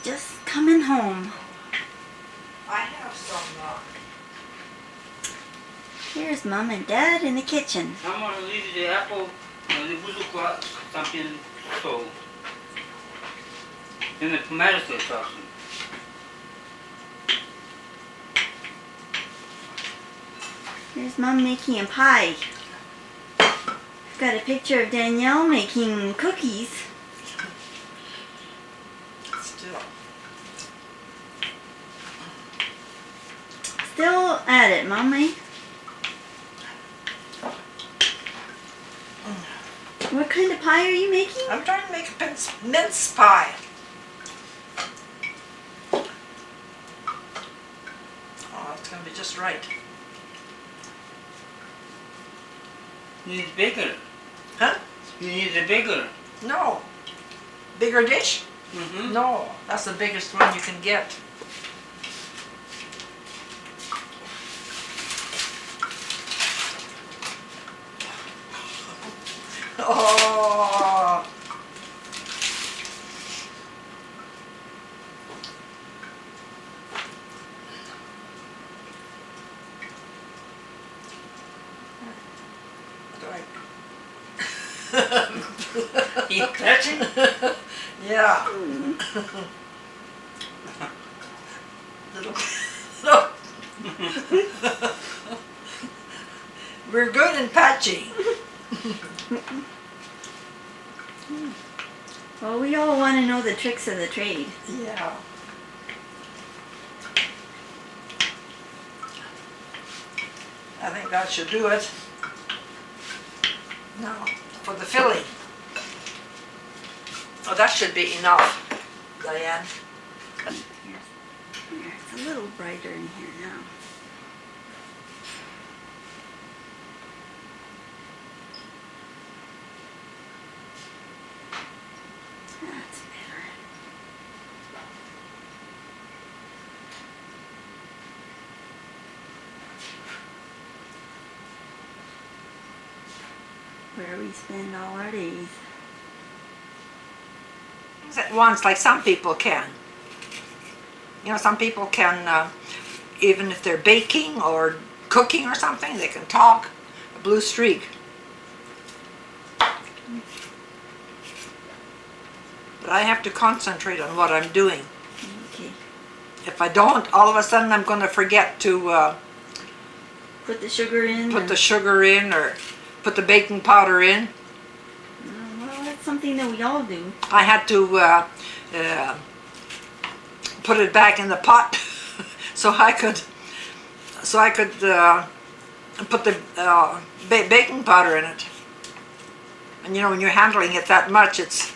just coming home. I have some. Here's Mom and Dad in the kitchen. I'm gonna leave the apple and the buzuka something so. In the tomato sauce. Here's Mom making a pie. I've got a picture of Danielle making cookies. Still. Still at it, Mommy. What kind of pie are you making? I'm trying to make a mince pie. Oh, it's going to be just right. You need bigger. Huh? You need a bigger. No. Bigger dish? Mm-hmm. No, that's the biggest one you can get. Oh. You touching? Yeah. Little. No. We're good in patching. Well, we all want to know the tricks of the trade. Yeah. I think that should do it. Now, for the filling. Oh, that should be enough, Diane. Here, it's a little brighter in here now. That's better. Where we spend all our days. At once, like some people can. You know, some people can, even if they're baking or cooking or something, they can talk. A blue streak. But I have to concentrate on what I'm doing. Okay. If I don't, all of a sudden I'm going to forget to Put the sugar in. put the sugar in or put the baking powder in. Well, that's something that we all do. I had to put it back in the pot so I could put the baking powder in it. And you know, when you're handling it that much, it's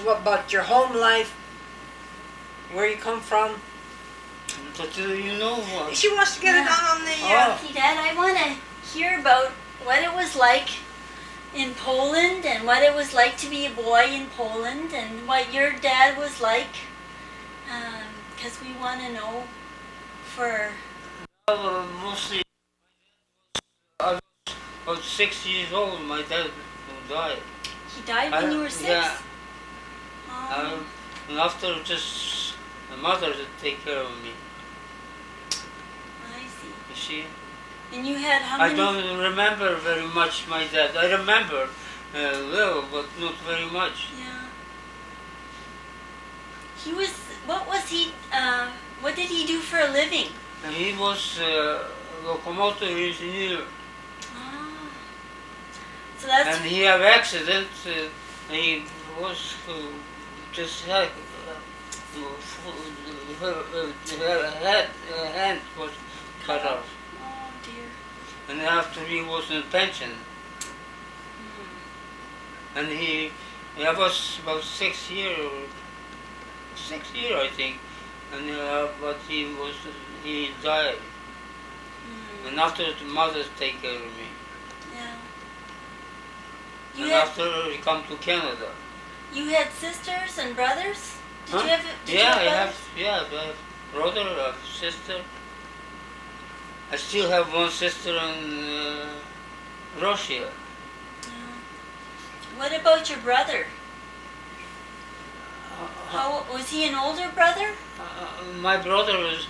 What about your home life? Where you come from? But you know what? She wants to get it on the. See, Dad, I want to hear about what it was like in Poland and what it was like to be a boy in Poland and what your dad was like. Because we want to know for... Mostly, I was about 6 years old. My dad died. He died when you were 6? Yeah. Oh, And after, just my mother to take care of me. I see. You see? And you had how I many... don't remember very much my dad. I remember little, but not very much. Yeah. He was... What was he... what did he do for a living? And he was locomotive engineer. Ah. So that's... And he had accident. And he was just had her hand was cut off. Oh dear. And after he was in pension. And he I was about 6 years, I think, and but he died, and after the mother take care of me, Yeah. You and had after he come to Canada. you had sisters and brothers? Did Huh? you have did you Yeah, have I brothers? have brother, I have sister. I still have one sister in Russia. Yeah. What about your brother? How was he an older brother? My brother was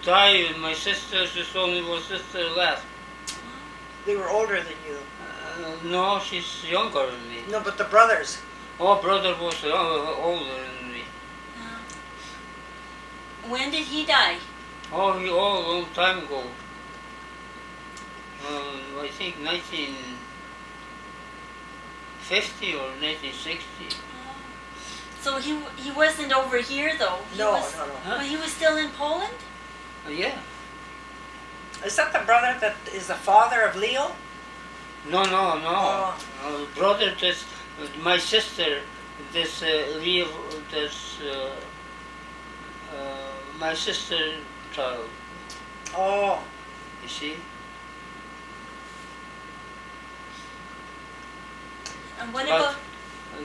died, and my sister, just only one sister left. They were older than you. No, she's younger than me. No, but the brothers. Oh, brother was older than me. Yeah. When did he die? Oh, a long time ago. I think 1950 or 1960. So he wasn't over here though. He No, was, no, no. Huh? But he was still in Poland. Yeah. Is that the brother that is the father of Leo? No. Oh. Brother, this my sister, this Leo, this my sister child. Oh, You see. And what But- about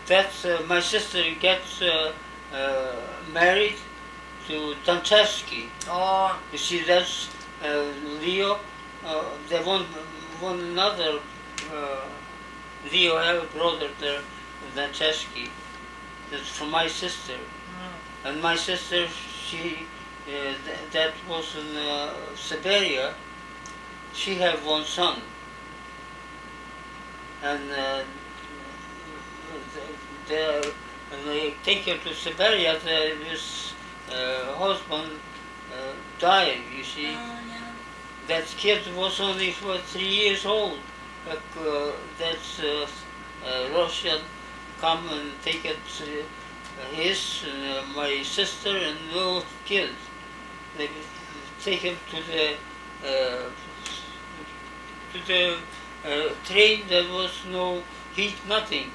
That's my sister gets married to Danchevsky. oh, You see, that's Leo. They want one another. Leo have a brother there, Danchevsky. That's from my sister. And my sister, she that was in Siberia. She had one son. And and they take her to Siberia. His husband died. You see, yeah. that kid was only 3 years old. Like that's Russian come and take it. His my sister and little kids. They take him to the train. There was no heat, nothing.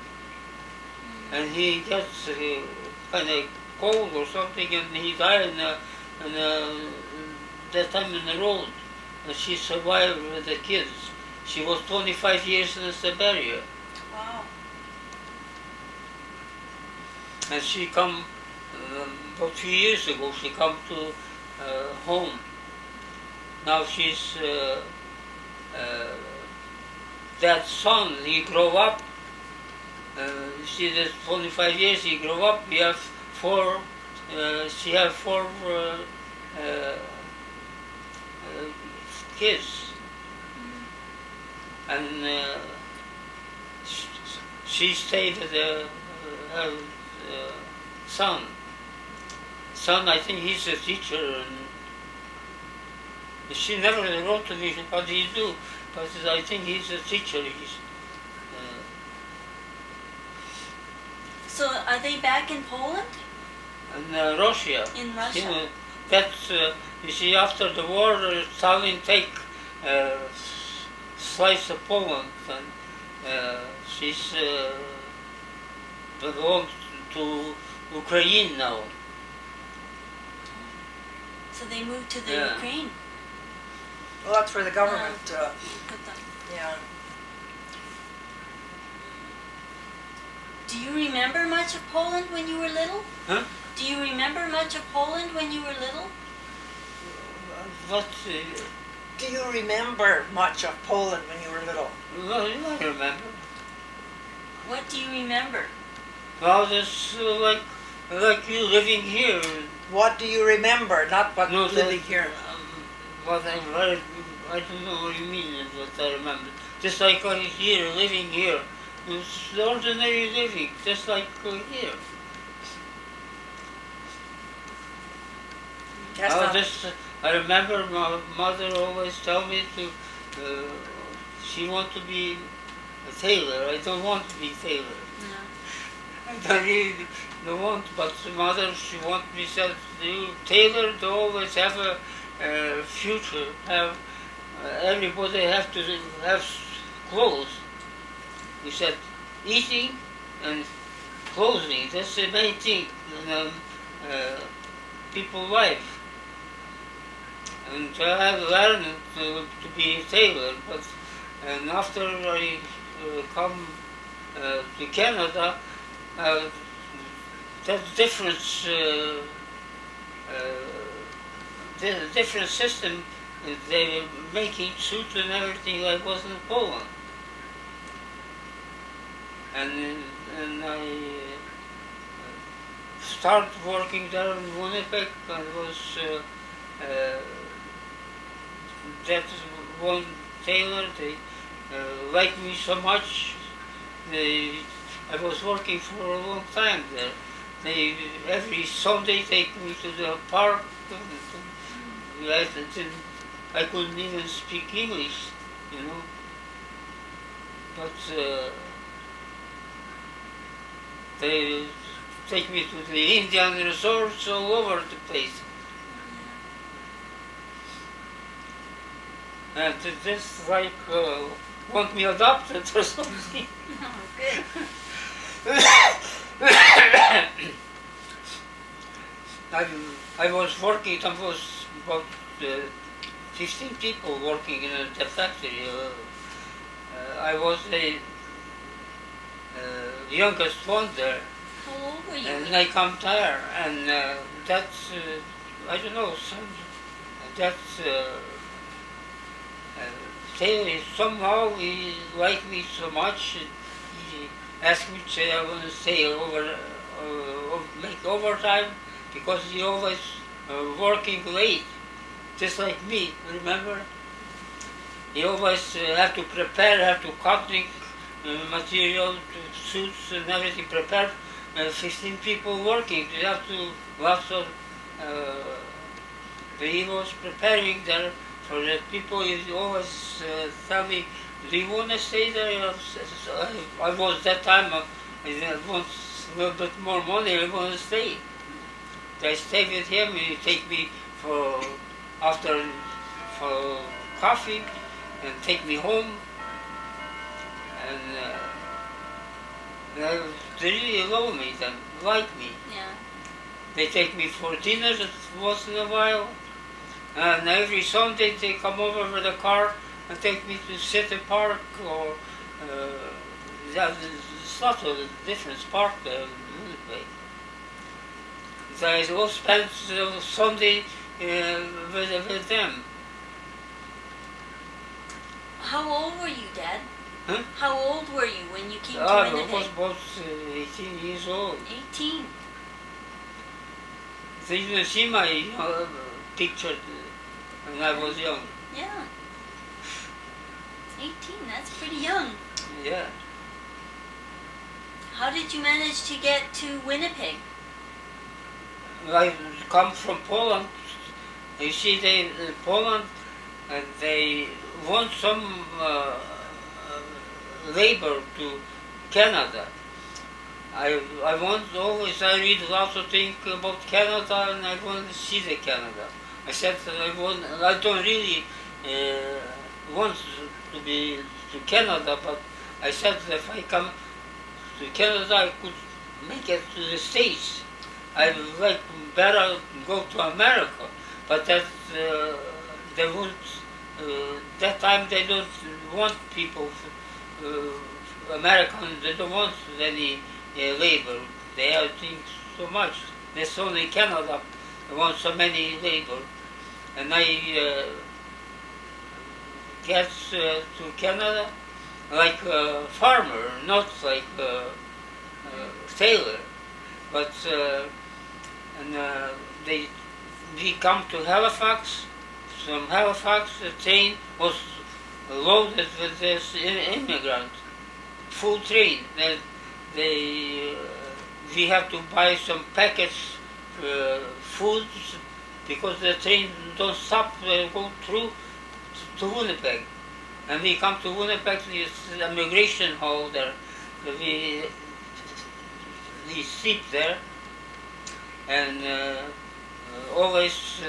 And he gets kind of cold or something, and he died that time in the road. And she survived with the kids. She was 25 years in Siberia, Wow. and she come about 2 years ago. She come to home. Now she's that son. He grew up. You see, this 25 years he grew up. He have four. She have four kids, and she stayed with her son. Son, I think he's a teacher, and she never wrote to me, "How do you do?" But I think he's a teacher. So are they back in Poland? In Russia. In Russia. You know, that's, you see, after the war, Stalin take slice of Poland, and she's belongs to Ukraine now. So they moved to the Yeah. Ukraine. well, that's where the government. Put them. Yeah. Do you remember much of Poland when you were little? Huh? Do you remember much of Poland when you were little? What? Do you remember much of Poland when you were little? Well, I remember. What do you remember? Well, it's like you living here. What do you remember? Not what No, living that- here. What I don't know what you mean is what I remember. Just like here, living here. It's ordinary living, just like here. That's not- I remember my mother always tell me to, she want to be a tailor. I don't want to be tailor. No. I don't want, but the mother, she want me to do tailor to always have a future, have everybody have to have clothes. He said, eating and clothing. That's the main thing. People life. And I have learned to be a tailor, but and after I come to Canada, that difference, the different system. They were making suits and everything like was in Poland. And I started working there in Winnipeg, and was that one tailor. They liked me so much. I was working for a long time there. They every Sunday take me to the park. I couldn't even speak English, you know. But they take me to the Indian resorts all over the place. And this like want me adopted or something. Oh, good. I was working, there was about 15 people working in the factory. I was the youngest one there. How old were you? And I come there, and that's, I don't know, that's, Taylor, somehow he liked me so much, he asked me to say I want to stay over, make overtime, because he always working late, just like me, remember? He always have to prepare, have to cutting material, suits and everything prepared. 15 people working, they have to, lots of, he was preparing there for the people. He always tell me, do you want to stay there? I was that time, I want a little bit more money, I want to stay. I stay with him, he take me for, after, for coffee, and take me home. And they really love me, they like me. Yeah. They take me for dinner once in a while, and every Sunday they come over with a car and take me to City Park or there's lots of different park there in Winnipeg. I will spend Sunday with them. How old were you, Dad? Huh? How old were you when you came to I was Winnipeg? about 18 years old. 18. They didn't see my picture when I was young. Yeah. 18, that's pretty young. Yeah. How did you manage to get to Winnipeg? I come from Poland. You see, they Poland, and they want some labor to Canada. I want always, I read lots of things about Canada, and I want to see the Canada. I said that I don't really want to be to Canada, but I said that if I come to Canada, I could make it to the States. I would like better go to America, but that they won't. That time they don't want people, Americans. They don't want any labor. They have things so much. There's only Canada. They want so many labor, and I get to Canada like a farmer, not like a tailor, but. We come to Halifax. From Halifax, the train was loaded with this immigrant, full train. We have to buy some packets, foods, because the train don't stop, go through to Winnipeg. And we come to Winnipeg, this immigration hall there. We sit there. And always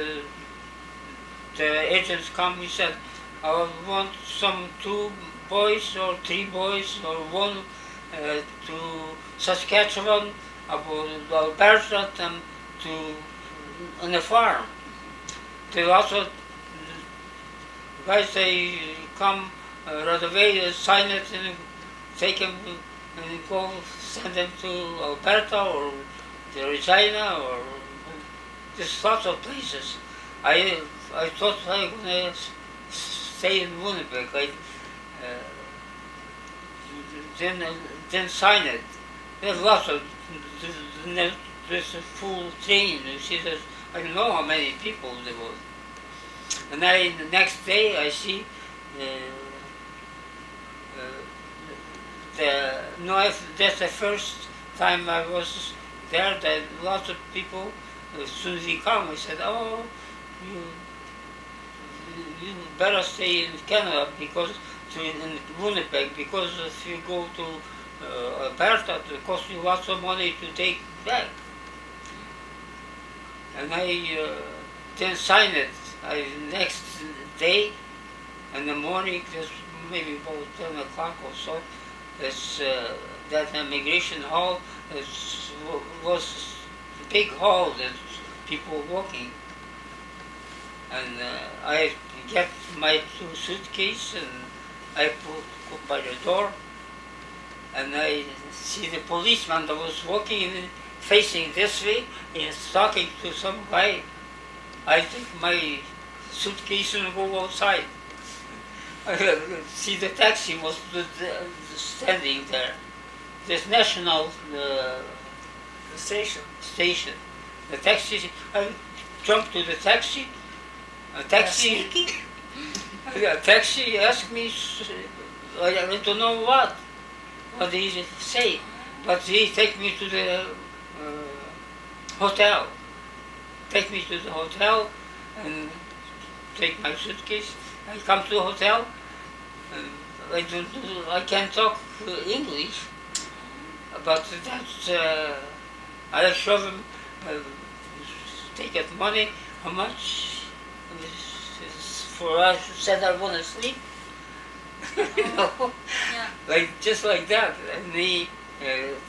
the agents come, he said, I want some 2 boys or 3 boys or 1 to Saskatchewan, about Alberta, and to on a farm. There also guys they come right away, sign it, and take them and go send them to Alberta or to Regina or just lots of places. I thought I was gonna stay in Winnipeg. I then sign it. There's lots of there's a full train. You see, I don't know how many people there was. And then the next day I see that's the first time I was there. That lots of people, as soon as he come, I said, "Oh, you better stay in Canada because in Winnipeg, because if you go to Alberta, it costs you lots of money to take back." And I then signed it. Next day, in the morning, just maybe about 10 o'clock or so, that immigration hall was a big hall that people were walking. And I get my two suitcases and I put by the door, and I see the policeman that was walking facing this way. He's talking to some guy. I take my suitcase and go outside. I see the taxi was standing there. This national station. The taxi. I jumped to the taxi. A taxi asked me, I don't know what did he say, but he take me to the hotel. Take me to the hotel and take my suitcase. I come to the hotel. And I can't talk English, but that's I show them take it money. How much? For us, said I want to sleep. You know, Yeah. just like that, and they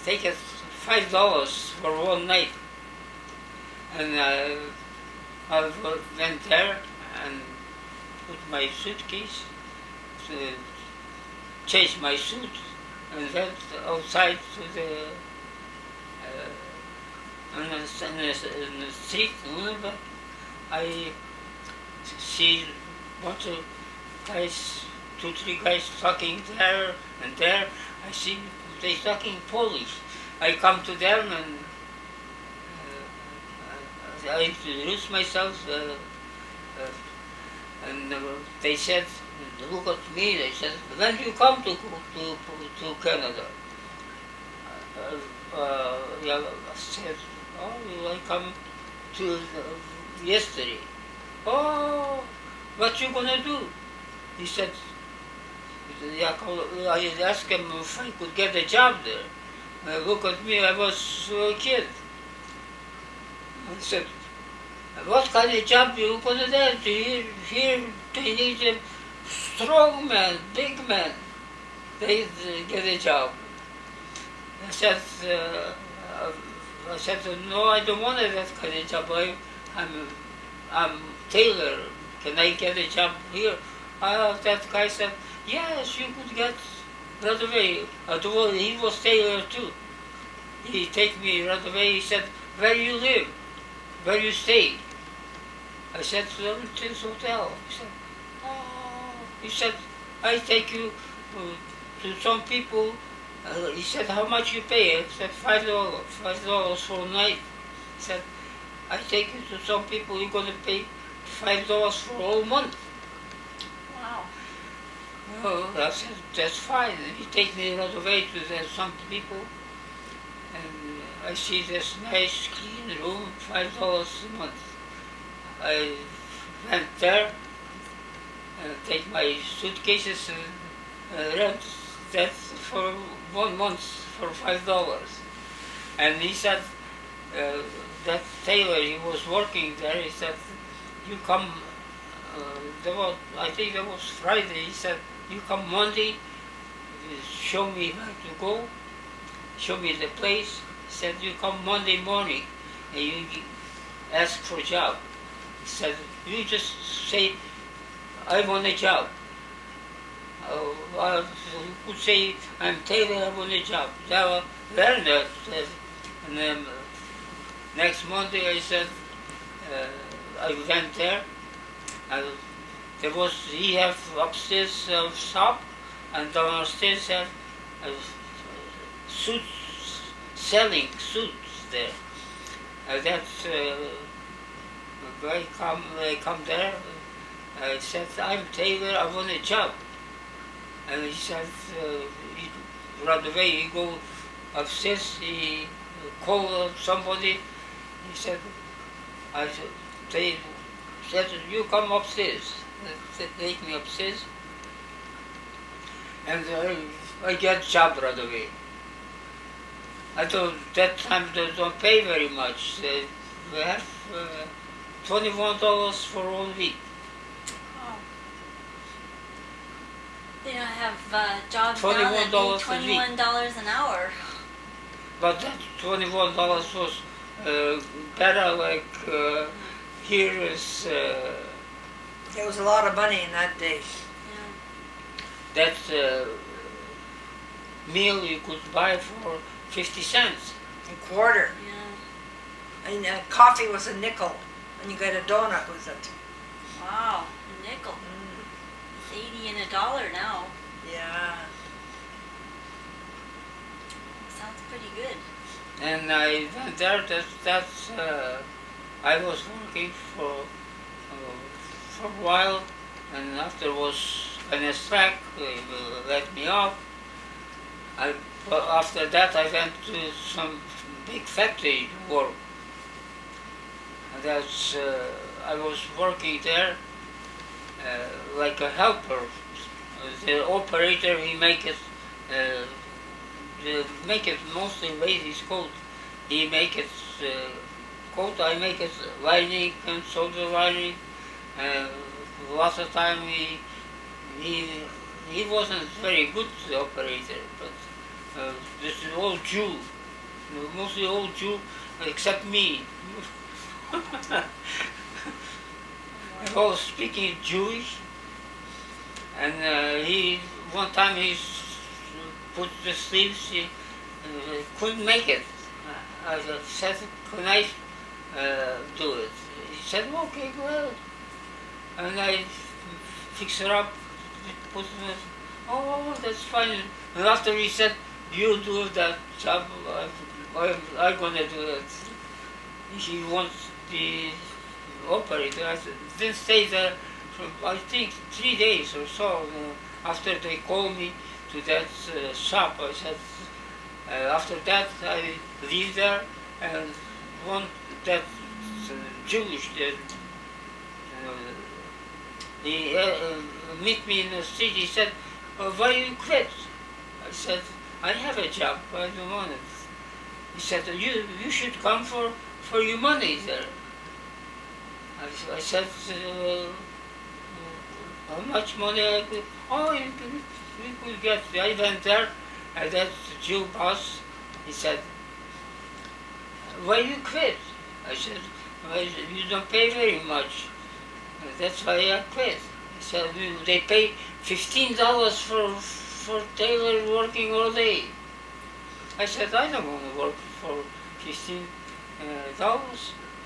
take it $5 for one night, and I went there and put my suitcase, changed my suit, and went outside to the in the street. Remember, I see bunch of guys, 2-3 guys talking there and there. I see they talking Polish. I come to them and I introduced myself, and they said, look at me. They said, when do you come to Canada? Yeah, I said, oh, I come to yesterday. Oh, what you gonna do? He said, yeah, I asked him if I could get a job there. Look at me, I was a kid. I said, what kind of job you gonna do? Here they need a strong man, big man. They get a job. I said, no, I don't want that kind of job. I'm tailor. Can I get a job here? That guy said, yes, you could get right away. He was tailor too. He take me right away. He said, where you live? Where you stay? I said, Leamington's Hotel. He said, oh. He said, I take you to some people. He said, how much you pay? I said, $5 for a night. He said, I take you to some people, you're going to pay $5 for a whole month. Wow. Oh, I said, that's fine. And he take me right away to some people, and I see this nice, clean room, $5 a month. I went there, take my suitcases and rent that for 1 month for $5. And he said, that tailor, he was working there, he said, you come, I think that was Friday, he said, you come Monday, show me where to go, showed me the place. He said, you come Monday morning and you ask for a job. He said, you just say, I want a job. You could say, I'm Taylor, I want a job. That was learned that. And then next Monday I said, I went there. There was, he have upstairs shop, and downstairs have suits, selling suits there. That's I come there. I said, I'm Taylor, I want a job. And he said, right away he go upstairs, he call somebody. He said, they said, you come upstairs. They take me upstairs. And I get job right away. I thought that time they don't pay very much. They have $21 for 1 week. Oh. They don't have jobs now that $21 pay a week. $21 an hour. But that $21 was better, like here is It was a lot of money in that day. Yeah. that meal you could buy for 50 cents. A quarter. Yeah. And coffee was a nickel. And you got a donut with it. Wow. A nickel. It's 80 and $1 now. Yeah. Sounds pretty good. And I went there. That's I was working for a while, and after was an strike, they let me off. After that, I went to some big factory work. And that's I was working there like a helper. The operator, he make it mostly ladies' coat. He make it coat. I make it lining and shoulder lining. Lots of time he wasn't very good operator, but this is all Jew, mostly all Jew except me. All speaking Jewish, and he one time he put the sleeves, he couldn't make it. I said, can I do it? He said, okay, go ahead. And I fix it up, put it, oh, that's fine. And after he said, you do that job, I'm gonna do it. He wants the operator. I didn't stay there for, I think, 3 days or so. After they called me to that shop, I said, after that I leave there, and one that Jewish, he meet me in the street. He said, why you quit? I said, I have a job, I don't want it. He said, you should come for your money there. I said, how much money I could? Oh, you could get. I went there, and that Jew boss, he said, why you quit? I said, well, you don't pay very much. That's why I quit. He said, they pay $15 for Taylor working all day. I said, I don't want to work for $15.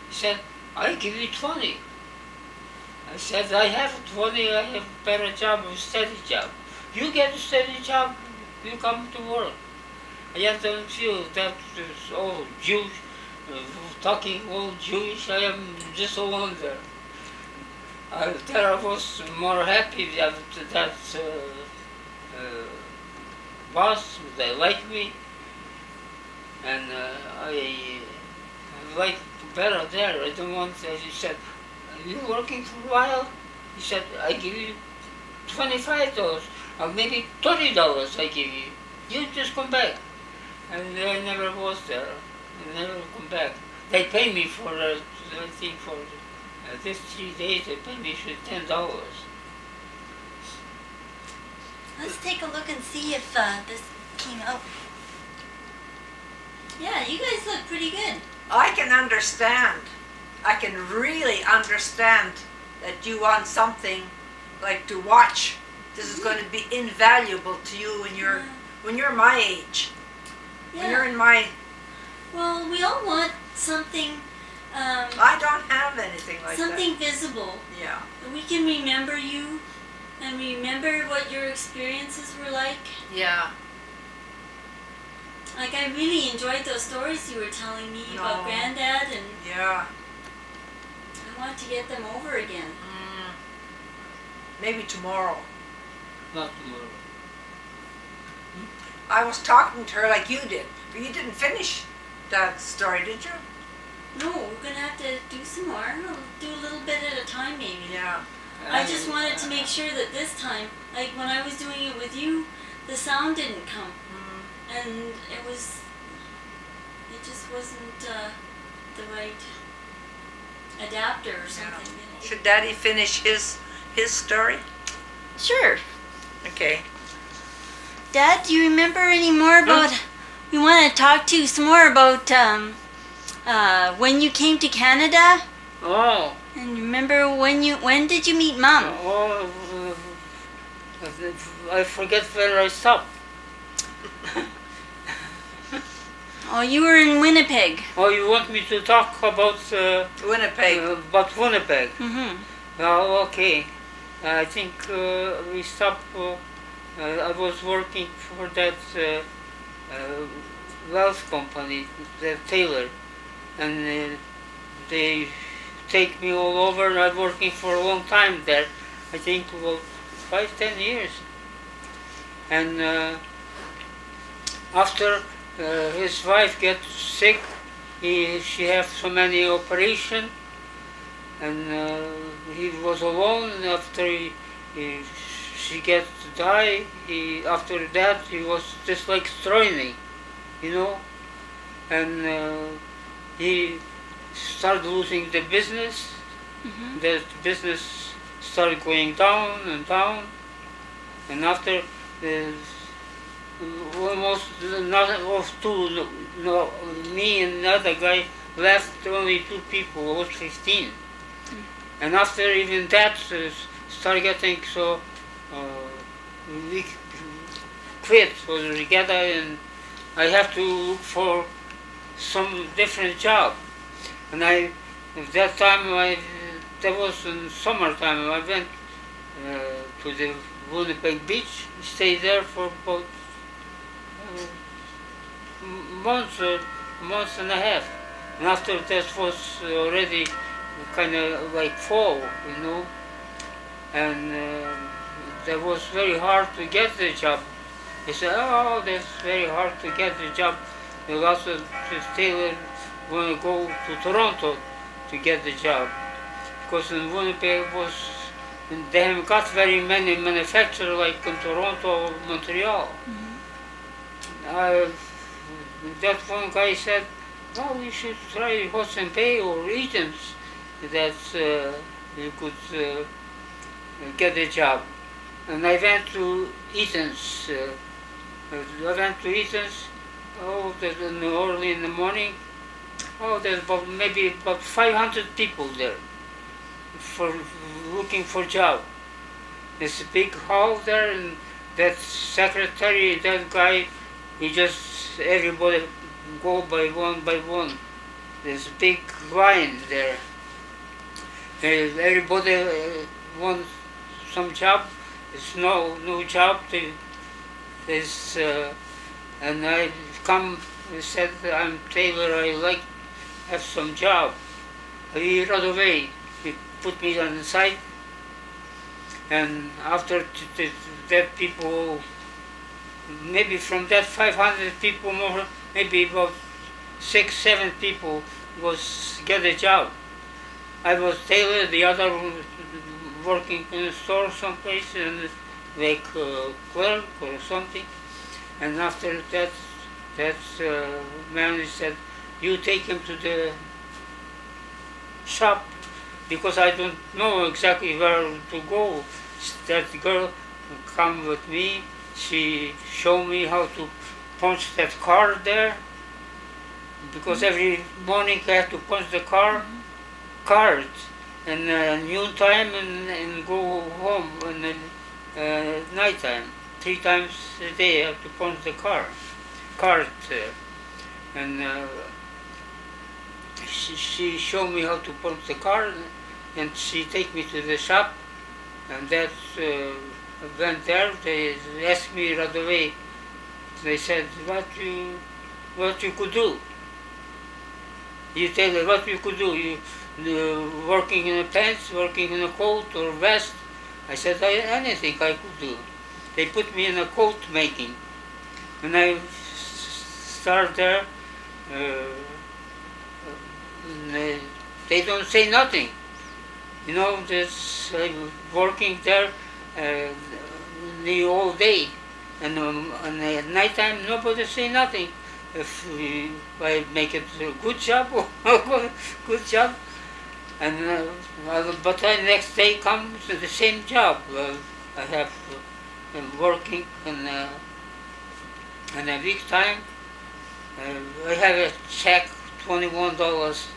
He said, I give you 20. I said, I have 20, I have a better job, a steady job. You get a steady job, you come to work. I just don't feel that it's all Jewish, talking all Jewish. I am just alone there. There I was more happy that boss, they like me, and I like better there. I don't want, as he said, are you working for a while? He said, I give you $25, or maybe $30 I give you. You just come back. And I never was there. I never come back. They pay me for, I think for this 3 days, they pay me for $10. Let's take a look and see if this came out. Yeah, you guys look pretty good. I can understand. I can really understand that you want something like to watch. This is going to be invaluable to you when you're my age. When you're Yeah. in my, Well, we all want something, I don't have anything like something visible. that. Yeah. We can remember you and remember what your experiences were like. Yeah. Like, I really enjoyed those stories you were telling me about No. Granddad, and Yeah. I want to get them over again. Maybe tomorrow. Not tomorrow. I was talking to her like you did, but you didn't finish that story, did you? No, we're gonna have to do some more. I'll do a little bit at a time, maybe. Yeah. I just wanted to make sure that this time, like when I was doing it with you, the sound didn't come, and it just wasn't the right adapter or something. You know? Should Daddy finish his story? Sure. Okay. Dad, do you remember any more about? We want to talk to you some more about when you came to Canada. Oh, And remember when did you meet Mom? oh, I forget where I stopped. Oh, you were in Winnipeg. Oh, you want me to talk about Winnipeg. Winnipeg? Mm-hmm. Oh, okay. I think we stopped. I was working for that wealth company, the Taylor, and they take me all over. And I'm working for a long time there. I think about 5-10 years. And after his wife gets sick, she have so many operation, and he was alone after she gets to die. After that he was just like straining, you know, and he started losing the business. Mm-hmm. The business started going down and down, and after almost not of two, no, me and another guy left, only 2 people, I was 15. And after even that started getting so we quit altogether, and I have to look for some different job. And at that time, that was in summertime, I went to the Winnipeg Beach, stayed there for about months and a half. And after that was already kind of like fall, you know, and that was very hard to get the job. They said, oh, that's very hard to get the job. The lots of Taylor want to go to Toronto to get the job, because in Winnipeg they haven't got very many manufacturers like in Toronto or Montreal. That one guy said, well, we should try Hudson Bay or Eaton's, that you could get a job. And I went to Eaton's. Oh, there's early in the morning. Oh, there's maybe about 500 people there for looking for job. There's a big hall there, and that secretary, that guy, he just, everybody go by one. There's a big line there. Everybody wants some job. There's no job. There's, and I come and said, I'm Taylor, I like have some job. He right away, he put me on the side, and after that people, maybe from that 500 people more, maybe about 6-7 people was get a job. I was Taylor, the other working in a store someplace, and like clerk or something. And after that man said, you take him to the shop, because I don't know exactly where to go. That girl come with me. She showed me how to punch that card there, because every morning I have to punch the card, and noon time and go home and night time. 3 times a day I have to punch the card, and she showed me how to punch the card, and she take me to the shop, and that's went there. They asked me right away. They said, what you could do? You tell them what you could do. You working in a pants, working in a coat or vest. I said, anything I could do. They put me in a coat making. When I start there, they don't say nothing. You know, this working there the whole day, and at night time nobody say nothing. If I make it a good job or good job, and but the next day comes the same job. I have working in a week time. I have a check $21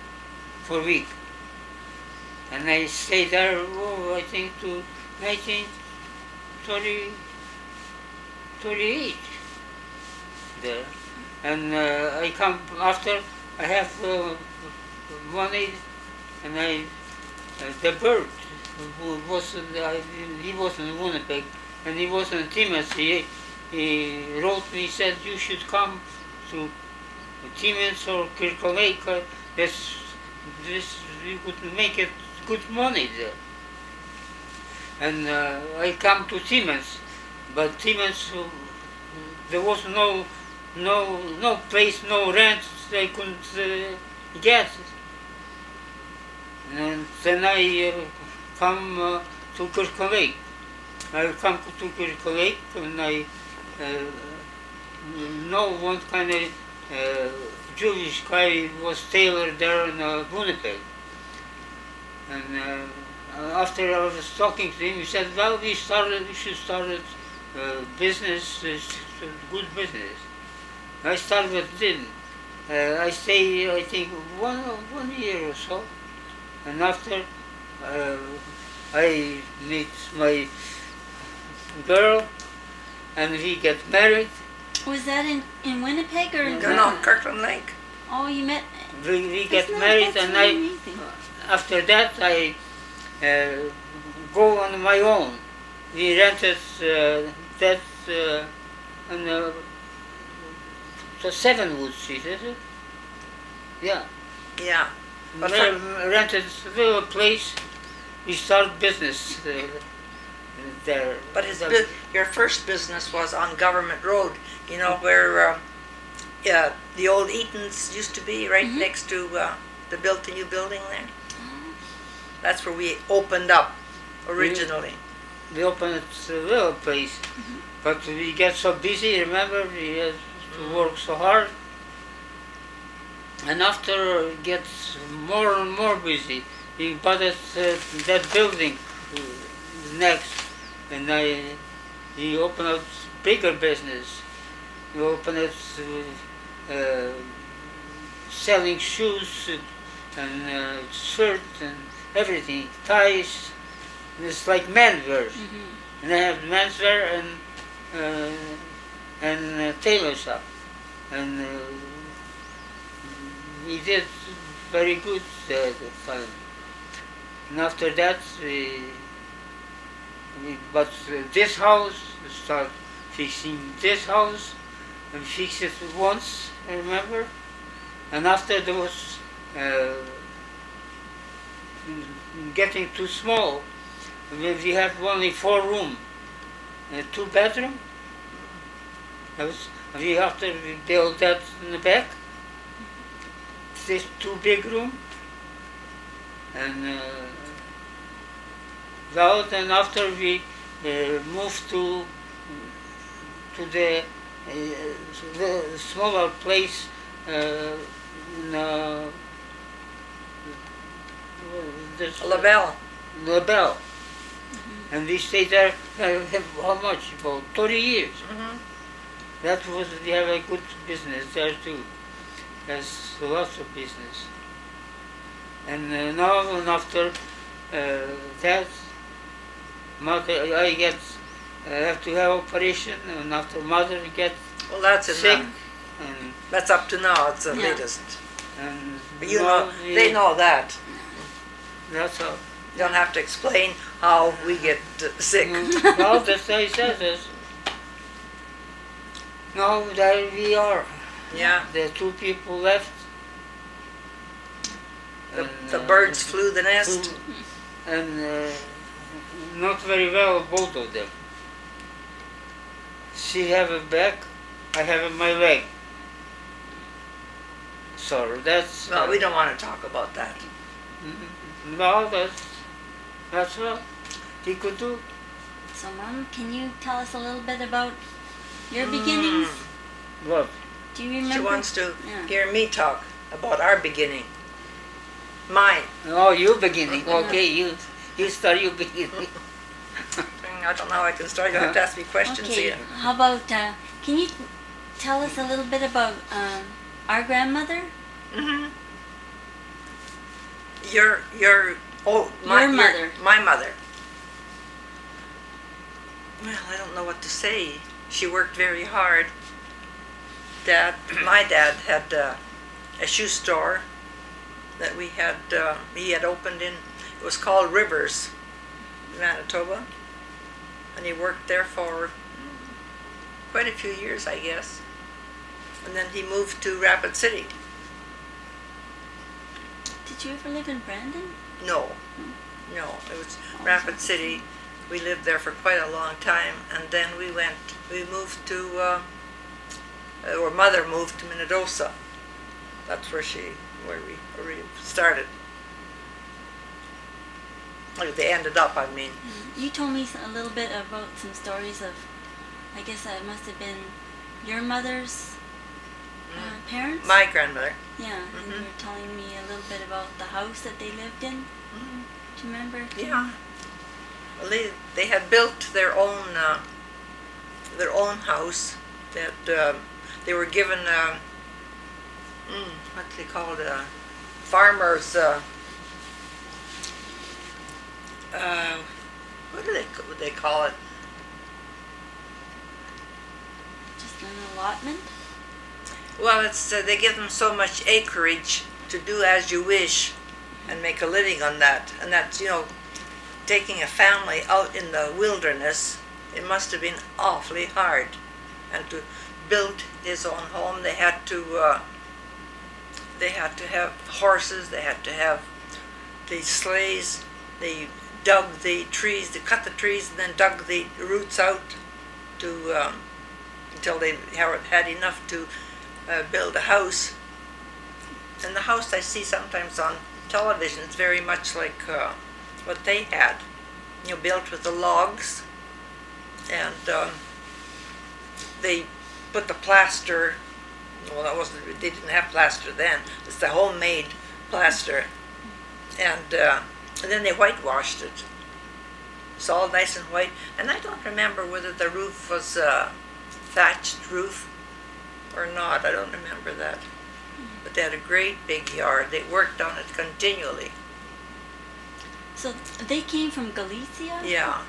per week, and I stay there. I think to 1938 there, and I come after. I have money, and the bird who was he was in Winnipeg, and he was in Timmins. He wrote me, said you should come to Timmins or Kirkle Lake. This you could make it good money there. And I come to Timmins, but Timmins there was no place, no rent. I couldn't get. And then I come to Kirkle Lake. I come to Kirkle Lake, and I know one kind of Jewish guy was tailor there in Winnipeg. And after I was talking to him, he said, well, we should start a business, good business. I started with him. I stay, I think, one year or so. And after I meet my girl, and we get married. Was that in Winnipeg or in No, Kirkland Lake. Oh, you met. We get married, and after that I go on my own. We rented that on the 7 Wood Street, is it? Yeah. Yeah. But We rented a little place. We start business there. But your first business was on Government Road, you know, where the old Eaton's used to be, right next to the new building there. That's where we opened up originally. We opened a little place, but we get so busy, remember, we had to work so hard. And after it gets more and more busy, we bought that building next, and we opened up bigger business. We opened it selling shoes and shirts and everything, ties. And it's like menswear. And I have menswear and tailor shop. And we did very good at the time. And after that, we bought this house, we start fixing this house, and fixed it once, I remember. And after there was getting too small. We had only 4 rooms, 2 bedroom. After we built that in the back, this 2 big room, and then after we moved to the smaller place in LaBelle. And we stayed there, how much? About 30 years. We have a good business there too. has lots of business. And now and after that, mother, I have to have operation, and after mother gets Well, that's sick, enough. and That's up to now. It's the Yeah. latest. and But you now know, they know that. That's all. You don't have to explain how we get sick. Well, that's how he says it. Now there we are. Yeah. There are two people left. The birds flew the nest. And not very well, both of them. She have a back, I have my leg. So that's No, we don't want to talk about that. no, that's what he could do. So, Mom, can you tell us a little bit about your beginnings? What? Do you remember? She wants to Yeah. hear me talk about our beginning. Mine. Oh, you beginning. Okay, you start your beginning. I don't know how I can start. You have to ask me questions Okay. here. How about? Can you tell us a little bit about our grandmother? Mm-hmm. Your Your mother. my mother. Well, I don't know what to say. She worked very hard. My dad had a shoe store that we had. He had opened in. It was called Rivers, Manitoba, and he worked there for quite a few years, I guess. And then he moved to Rapid City. Did you ever live in Brandon? No, it was Rapid City. We lived there for quite a long time, and then we moved to, or Mother moved to Minnedosa. That's where we started. Like they ended up, I mean. You told me a little bit about some stories of, I guess that must have been your mother's parents? My grandmother. Yeah, and you were telling me a little bit about the house that they lived in. Do you remember? Yeah. Well, they had built their own house. That they were given what do they call it? Farmers. What do they call it? Just an allotment? Well, it's they give them so much acreage to do as you wish and make a living on that. And that's, taking a family out in the wilderness, it must have been awfully hard. And to build his own home, they had to have horses, they had to have the sleighs, they dug the trees, they cut the trees and then dug the roots out to until they had enough to build a house. And the house I see sometimes on television is very much like what they had, built with the logs, and they put the plaster. Well, they didn't have plaster then. It's the homemade plaster, and then they whitewashed it. It's all nice and white. And I don't remember whether the roof was a thatched roof or not. I don't remember that. But they had a great big yard. They worked on it continually. So they came from Galicia? Yeah.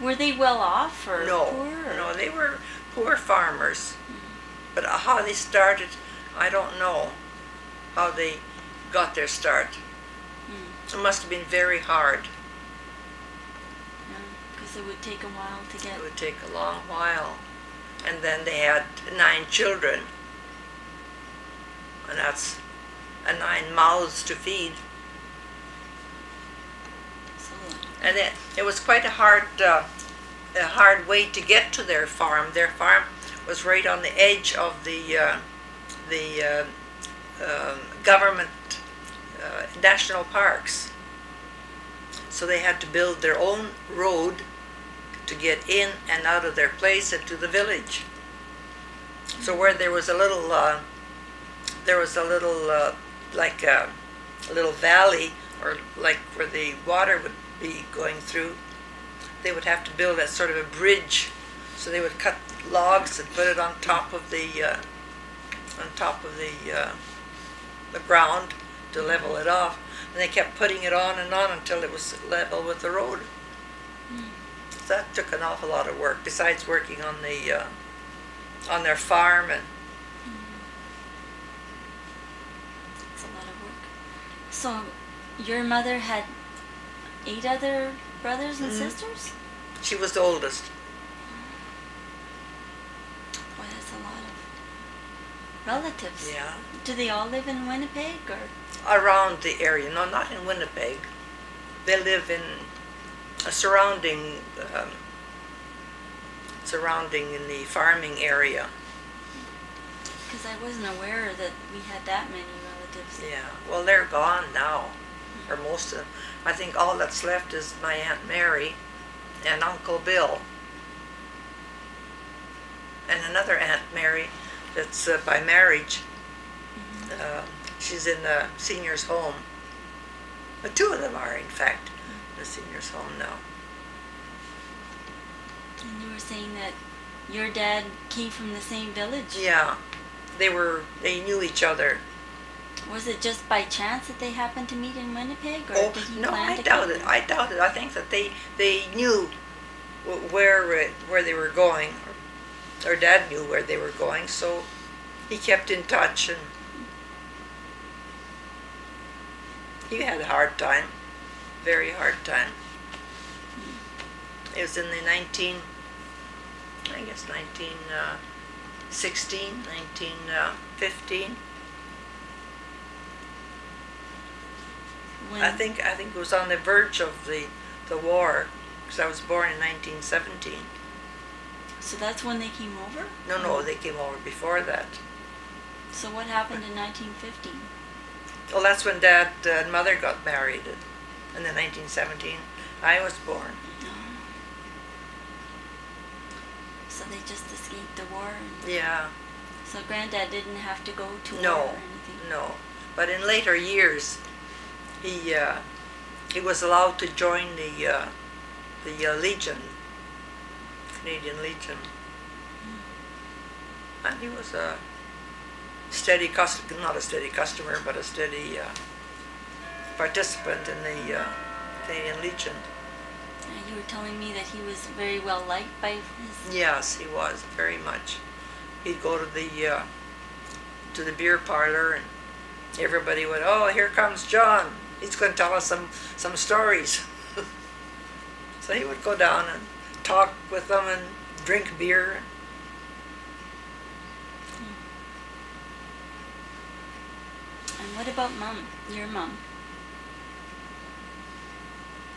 Were they well off or poor? Or? No, they were poor farmers. But how they started, I don't know how they got their start. It must have been very hard. Because it would take a while to get... It would take a long while. And then they had 9 children. And that's 9 mouths to feed. And it was quite a hard way to get to their farm. Their farm was right on the edge of the government national parks. So they had to build their own road to get in and out of their place and to the village. So where there was a little like a little valley, or like where the water would be going through, they would have to build a sort of a bridge. So they would cut logs and put it on top of the the ground to level it off. And they kept putting it on and on until it was level with the road. So that took an awful lot of work, besides working on on their farm. And It's a lot of work. So, your mother had 8 other brothers and sisters? she was the oldest. Boy, that's a lot of relatives. Yeah. Do they all live in Winnipeg or? Around the area. No, not in Winnipeg. They live in a surrounding in the farming area. Because I wasn't aware that we had that many relatives. Yeah. Well, they're gone now, or most of them. I think all that's left is my Aunt Mary and Uncle Bill. And another Aunt Mary that's by marriage. She's in a senior's home. But 2 of them are, in fact, in a senior's home now. And you were saying that your dad came from the same village? Yeah. They knew each other. Was it just by chance that they happened to meet in Winnipeg, or Oh, did he no, plan I to doubt come it. there? I doubt it. I think that they knew where they were going. Or Dad knew where they were going, so he kept in touch, and he had a hard time, very hard time. It was in the 1915. When, I think it was on the verge of the war, because I was born in 1917. so that's when they came over? No, they came over before that. So what happened in 1915? Well, that's when Dad and Mother got married in the 1917. I was born. So they just escaped the war? And Yeah, so Granddad didn't have to go to war no, or anything? no. But in later years, he was allowed to join the Legion, Canadian Legion. And he was a steady customer, not a steady customer, but a steady participant in the Canadian Legion. You were telling me that he was very well liked by his... Yes, he was, very much. He'd go to the beer parlor, and everybody would, oh, here comes John. He's going to tell us some stories. So he would go down and talk with them and drink beer. And what about Mom, your mom?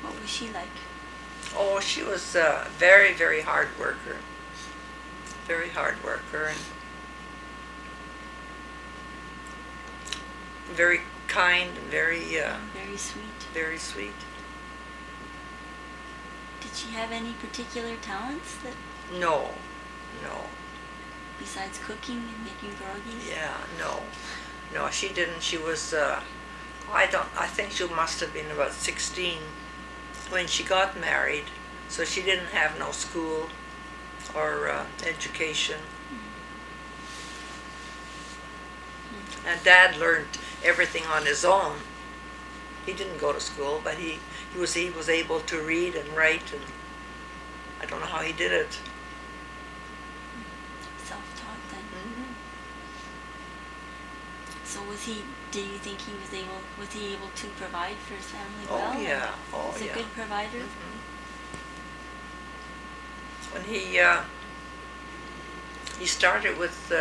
What was she like? Oh, she was a very, very hard worker. Very hard worker, and very kind and very Very sweet. very sweet. Did she have any particular talents that, No. besides cooking and making pierogies? Yeah, no, she didn't. She was, I think she must have been about 16 when she got married, so she didn't have no school or education. And Dad learned everything on his own. He didn't go to school, but he was able to read and write, and I don't know how he did it. Self-taught then. Mm-hmm. So do you think was he able to provide for his family Oh well? yeah, oh Was yeah. he a good provider? Mhm. When he started with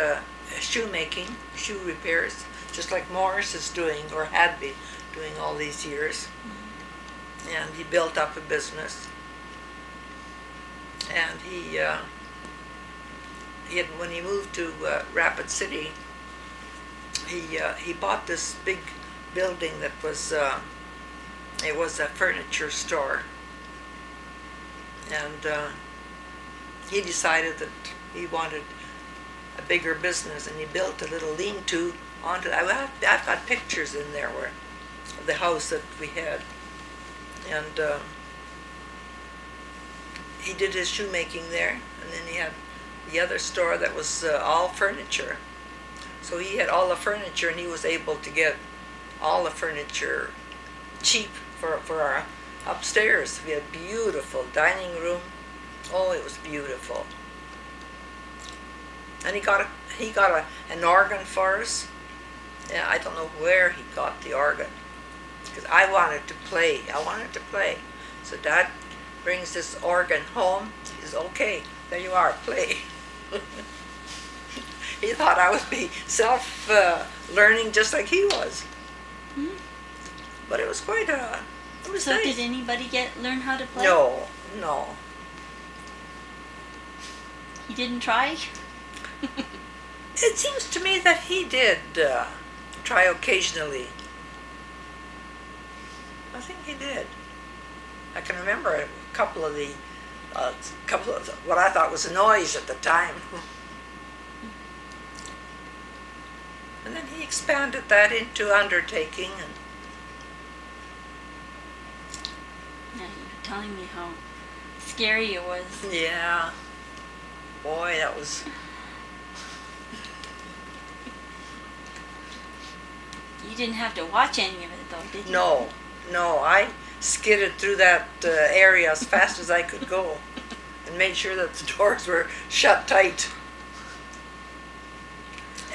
shoemaking, shoe repairs, just like Morris is doing, or had been doing all these years. And he built up a business. And when he moved to Rapid City, he bought this big building that was it was a furniture store. And he decided that he wanted a bigger business, and he built a little lean-to onto it. I've got pictures in there where the house that we had, and he did his shoemaking there, and then he had the other store that was all furniture. So he had all the furniture, and he was able to get all the furniture cheap for our upstairs. We had a beautiful dining room. Oh, it was beautiful. And he got an organ for us. Yeah, I don't know where he got the organ, because I wanted to play. So Dad brings this organ home. He says, "Okay, there you are, play." He thought I would be learning just like he was. Hmm? But it was quite it was So nice. did anybody learn how to play? No. He didn't try? It seems to me that he did try occasionally. I think he did. I can remember a couple of what I thought was a noise at the time. And then he expanded that into undertaking. And Yeah, you were telling me how scary it was. yeah, boy, that was. You didn't have to watch any of it though, did you? No, I skidded through that area as fast as I could go, and made sure that the doors were shut tight.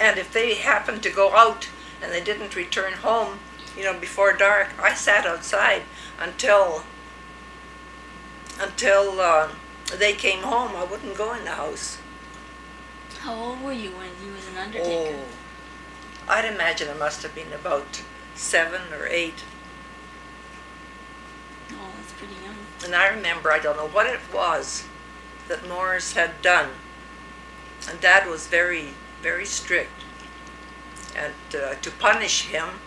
And if they happened to go out and they didn't return home, before dark, I sat outside until they came home. I wouldn't go in the house. How old were you when you was an undertaker? Oh, I'd imagine I must have been about 7 or 8. Oh, that's pretty young. And I remember, I don't know what it was that Morris had done. And Dad was very, very strict. And to punish him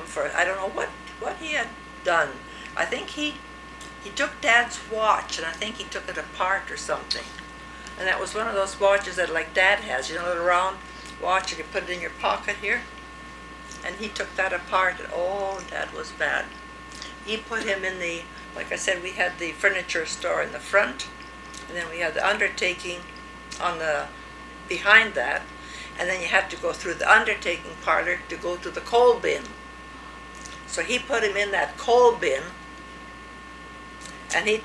for, I don't know what he had done. I think he took Dad's watch, and I think he took it apart or something. And that was one of those watches that like Dad has, the round watch, and you put it in your pocket here. And he took that apart, and oh, Dad was bad. He put him in the, like I said, we had the furniture store in the front, and then we had the undertaking behind that, and then you had to go through the undertaking parlor to go to the coal bin. So he put him in that coal bin, and he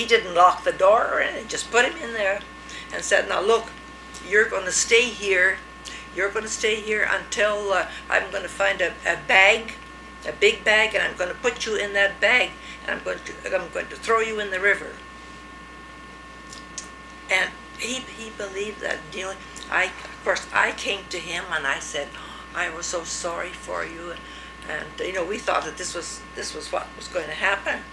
didn't lock the door or anything, just put him in there and said, "Now look, you're going to stay here. You're going to stay here until I'm going to find a bag, a big bag, and I'm going to put you in that bag, and I'm going to throw you in the river." And he believed that. Of course, I came to him and I said, "I was so sorry for you," and we thought that this was what was going to happen.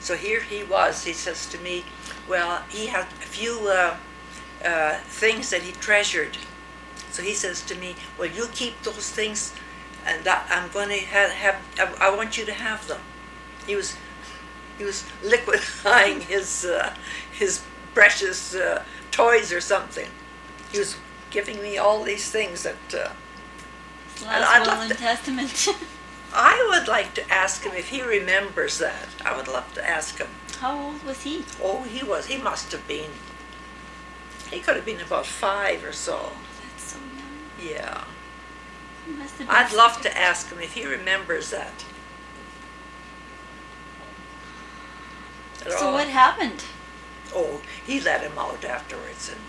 So here he was. He says to me, well, he had a few things that he treasured. So he says to me, "Well, you keep those things, and I'm going to I want you to have them." He was liquidifying his precious toys or something. He was giving me all these things that. Last will and testament. I would like to ask him if he remembers that. I would love to ask him. How old was he? Oh, he must have been. He could have been about 5 or so. That's so young. Yeah. He must have been I'd love to strict. ask him if he remembers that. At So all. what happened? Oh, he let him out afterwards, and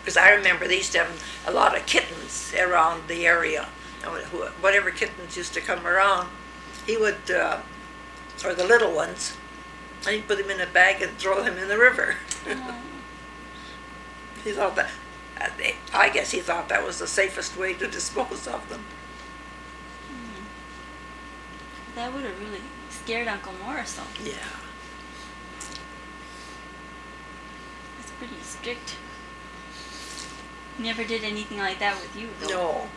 because I remember they used to have a lot of kittens around the area, and whatever kittens used to come around, he would, or the little ones, and he'd put them in a bag and throw them in the river. Oh, He thought that, I guess he thought that was the safest way to dispose of them. that would have really scared Uncle Morris though. Yeah. That's pretty strict. Never did anything like that with you though. No.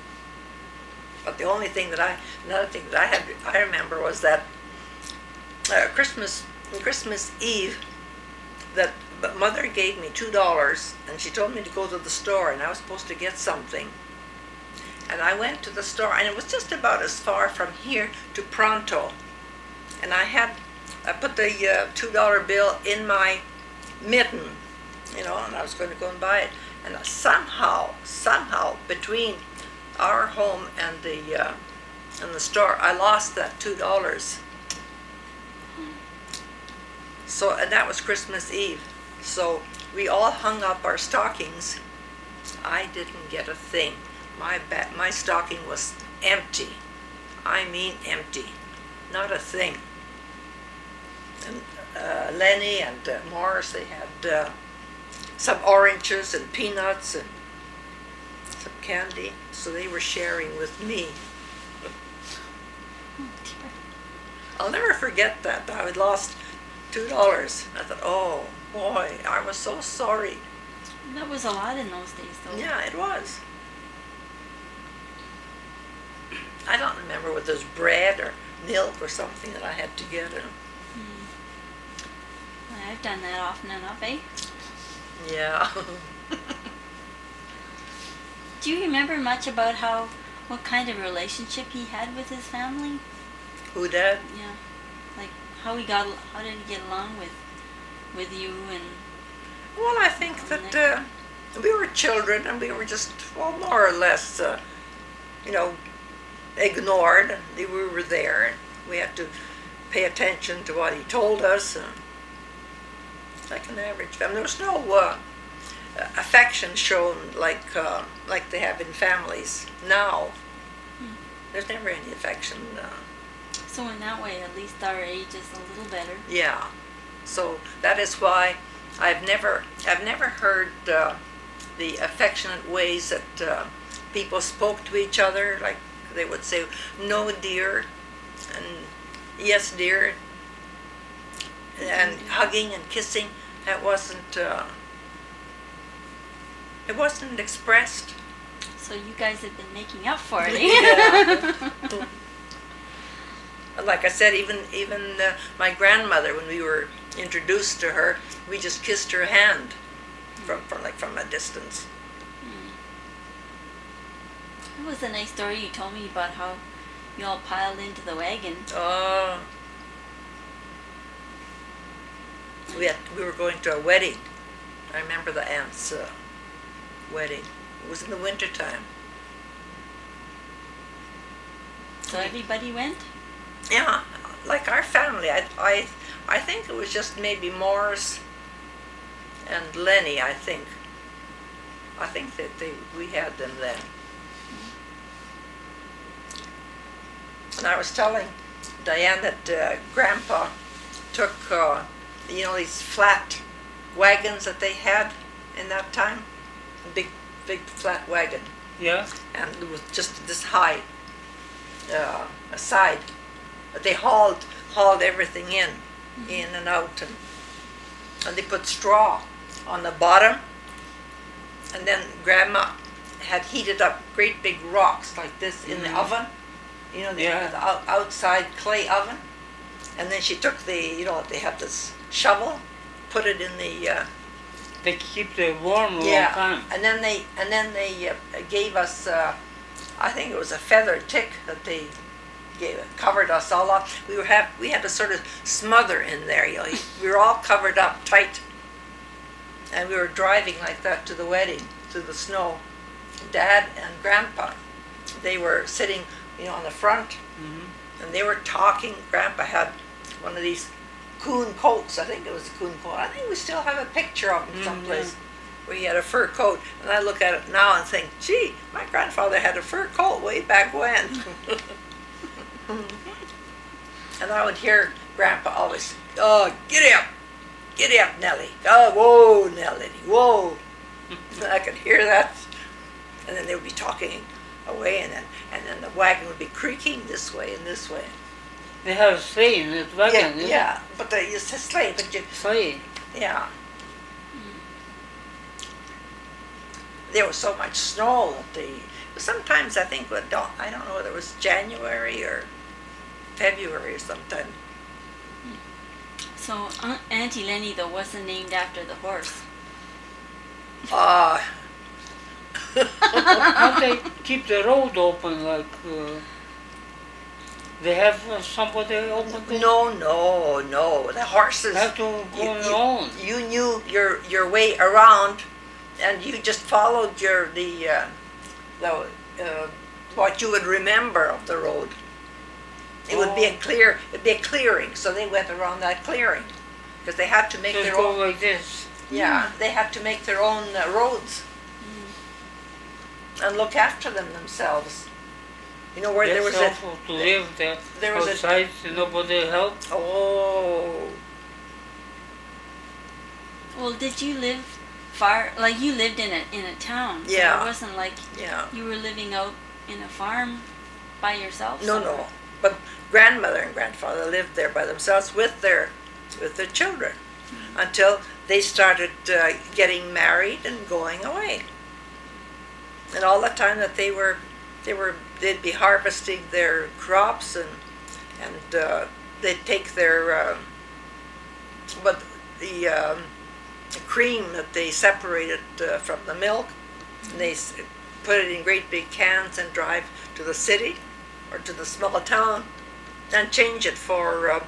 But the only thing another thing that I remember was that Christmas Eve, that Mother gave me $2, and she told me to go to the store, and I was supposed to get something. And I went to the store, and it was just about as far from here to Pronto. And I put the $2 bill in my mitten, and I was going to go and buy it. And somehow between our home and the store, I lost that $2. So, and that was Christmas Eve. So we all hung up our stockings. I didn't get a thing. My stocking was empty. I mean empty. Not a thing. And Lenny and Morris, they had some oranges and peanuts and some candy. So they were sharing with me. I'll never forget that. I had lost $2. I thought, oh boy, I was so sorry. That was a lot in those days, though. Yeah, it was. I don't remember whether it was bread or milk or something that I had to get. I've done that often enough, eh? Yeah. Do you remember much about what kind of relationship he had with his family? Who did? Yeah, like how did he get along with you and? Well, I think that we were children and we were just, well, more or less, ignored. And we were there and we had to pay attention to what he told us. Like an average family. There was no affection shown like they have in families now. There's never any affection. So in that way, at least our age is a little better. Yeah. So that is why I've never heard the affectionate ways that people spoke to each other. Like they would say, "No, dear," and "Yes, dear," and hugging and kissing. That wasn't. It wasn't expressed. So you guys have been making up for it. Eh? Like I said, even my grandmother, when we were introduced to her, we just kissed her hand from a distance. That was a nice story you told me about how you all piled into the wagon. We were going to a wedding. I remember the aunt's wedding. It was in the wintertime. So everybody went? Yeah, like our family. I think it was just maybe Morris and Lenny, I think. I think that we had them then. And I was telling Diane that Grandpa took, these flat wagons that they had in that time. A big flat wagon. Yeah. And it was just this high side. But they hauled everything in and out, and they put straw on the bottom, and then Grandma had heated up great big rocks like this in the oven, the outside clay oven, and then she took they have this shovel, put it in the they keep it warm a long time. and then they gave us I think it was a feather tick that they covered us all up. We had to sort of smother in there. We were all covered up tight, and we were driving like that to the wedding through the snow. Dad and Grandpa, they were sitting, on the front, and they were talking. Grandpa had one of these coon coats. I think it was a coon coat. I think we still have a picture of him someplace where he had a fur coat. And I look at it now and think, gee, my grandfather had a fur coat way back when. And I would hear Grandpa always, "Oh, get up, Nellie. Oh, whoa, Nellie, whoa." And I could hear that, and then they would be talking away, and then the wagon would be creaking this way and this way. They have a sleigh in the wagon. Yeah, but it's a sleigh, but sleigh. Yeah. There was so much snow that sometimes I think I don't know whether it was January or February or sometime. So Auntie Lenny, though, wasn't named after the horse. How they keep the road open? Like they have somebody open it? No. The horses have to go on their own. You knew your way around, and you just followed what you would remember of the road. It would be it'd be a clearing, so they went around that clearing because they had to make Just their go own. like this. Yeah, they had to make their own roads and look after them themselves. You know where there was That's helpful to live there. there was a- outside and nobody help. Oh, Well, did you live far? Like you lived in a town. So Yeah. it wasn't like yeah. you were living out in a farm by yourself. No, somewhere. no. But grandmother and grandfather lived there by themselves with their children until they started getting married and going away. And all the time that they'd be harvesting their crops and they'd take their cream that they separated from the milk, and they put it in great big cans and drive to the city or to the small town and change it for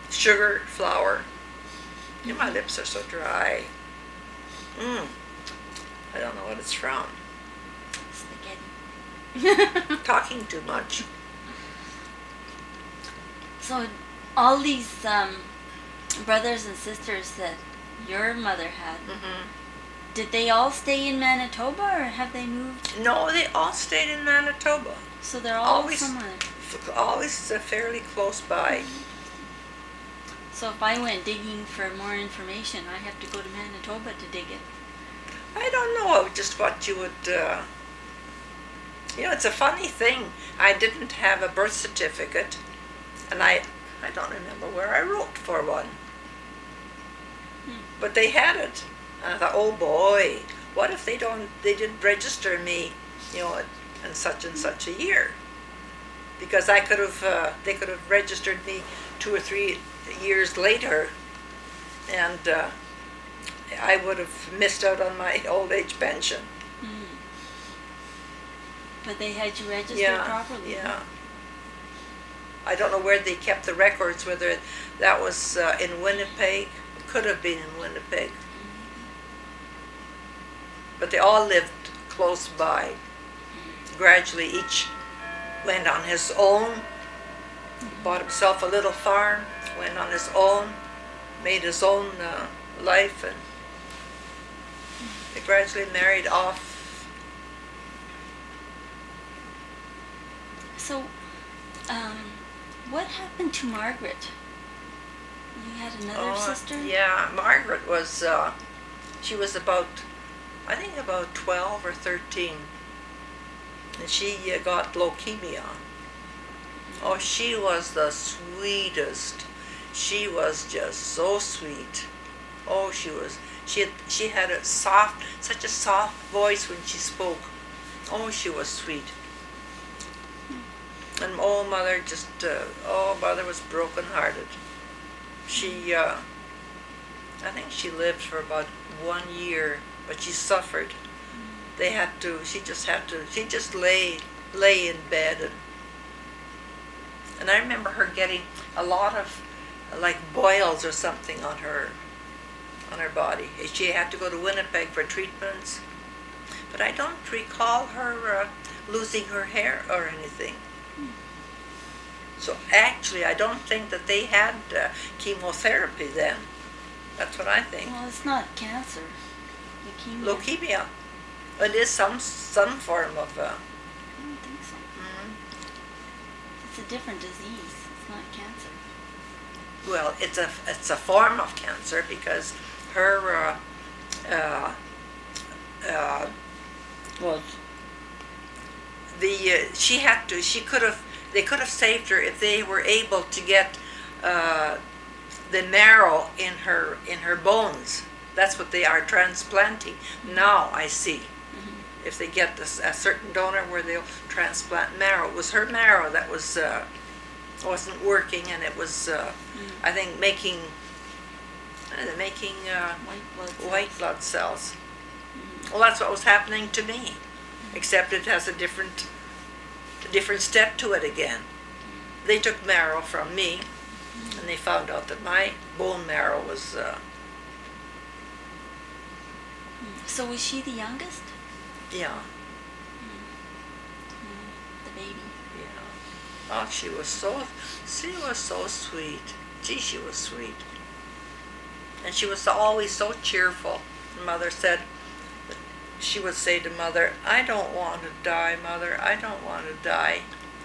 sugar, flour. My lips are so dry. I don't know what it's from. Spaghetti. Talking too much. So all these brothers and sisters that your mother had, did they all stay in Manitoba or have they moved? No, they all stayed in Manitoba. So they're all Always- somewhere. Always fairly close by. So if I went digging for more information, I have to go to Manitoba to dig it. I don't know just what you would. It's a funny thing. I didn't have a birth certificate, and I don't remember where I wrote for one. But they had it. And I thought, oh boy, what if they didn't register me, in such and such a year? Because they could have registered me 2 or 3 years later, and I would have missed out on my old age pension. But they had you registered Yeah, properly. yeah. I don't know where they kept the records, whether that was in Winnipeg. It could have been in Winnipeg. But they all lived close by. Gradually, each went on his own, bought himself a little farm, went on his own, made his own life, and they gradually married off. So, what happened to Margaret? You had another sister? Yeah, Margaret was, she was about 12 or 13. And she got leukemia. Oh, she was the sweetest. She was just so sweet. Oh, she had such a soft voice when she spoke. Oh, she was sweet. And mother mother was broken-hearted. She, I think she lived for about 1 year, but she suffered. She just lay in bed, and I remember her getting a lot of, like, boils or something on her body. She had to go to Winnipeg for treatments, but I don't recall her losing her hair or anything. So actually, I don't think that they had chemotherapy then. That's what I think. Well, it's not cancer. Leukemia. Leukemia. It is some form of. I don't think so. It's a different disease. It's not cancer. Well, it's a form of cancer because her. What? They could have saved her if they were able to get the marrow in her bones. That's what they are transplanting. Now I see. If they get a certain donor where they'll transplant marrow. It was her marrow that wasn't working, and it was I think making white blood cells. Well, that's what was happening to me, except it has a different step to it again. They took marrow from me, and they found out that my bone marrow was So was she the youngest? Yeah, The baby. yeah. Oh, she was so sweet. Gee, she was sweet. And she was always so cheerful. Mother said, she would say to Mother, I don't want to die, Mother, I don't want to die.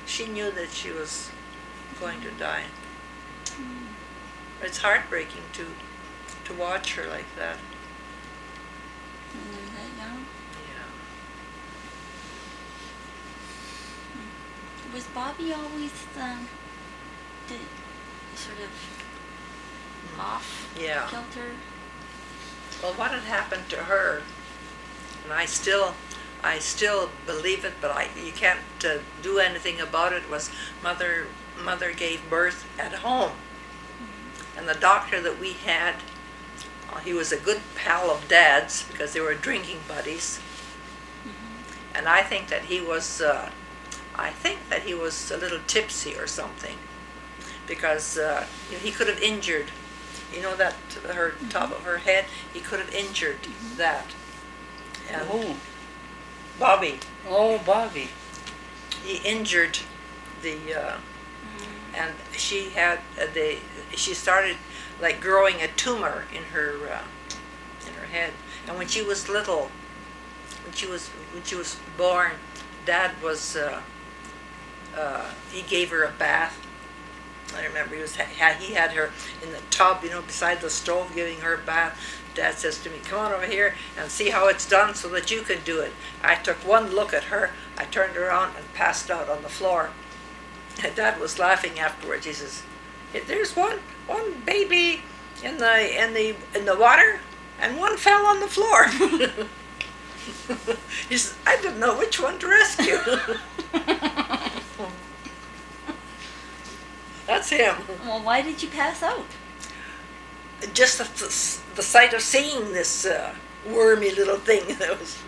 She knew that she was going to die. It's heartbreaking to watch her like that. When they're that young. Yeah. Was Bobby always the sort of off Yeah. kilter? Well, what had happened to her, and I still believe it, but you can't do anything about it, was Mother gave birth at home. And the doctor that we had, he was a good pal of Dad's because they were drinking buddies. And I think that he was a little tipsy or something, because he could have injured, that her top of her head, he could have injured that. And Who? Bobby, Oh, Bobby. he injured the, and she had she started like growing a tumor in her head. And when she was little, when she was born, Dad was he gave her a bath. I remember he had her in the tub, beside the stove, giving her a bath. Dad says to me, come on over here and see how it's done so that you can do it. I took one look at her, I turned around and passed out on the floor. And Dad was laughing afterwards. He says, there's one baby in the water and one fell on the floor. He says, I didn't know which one to rescue. That's him. Well, why did you pass out? Just the sight of seeing this wormy little thing. That was.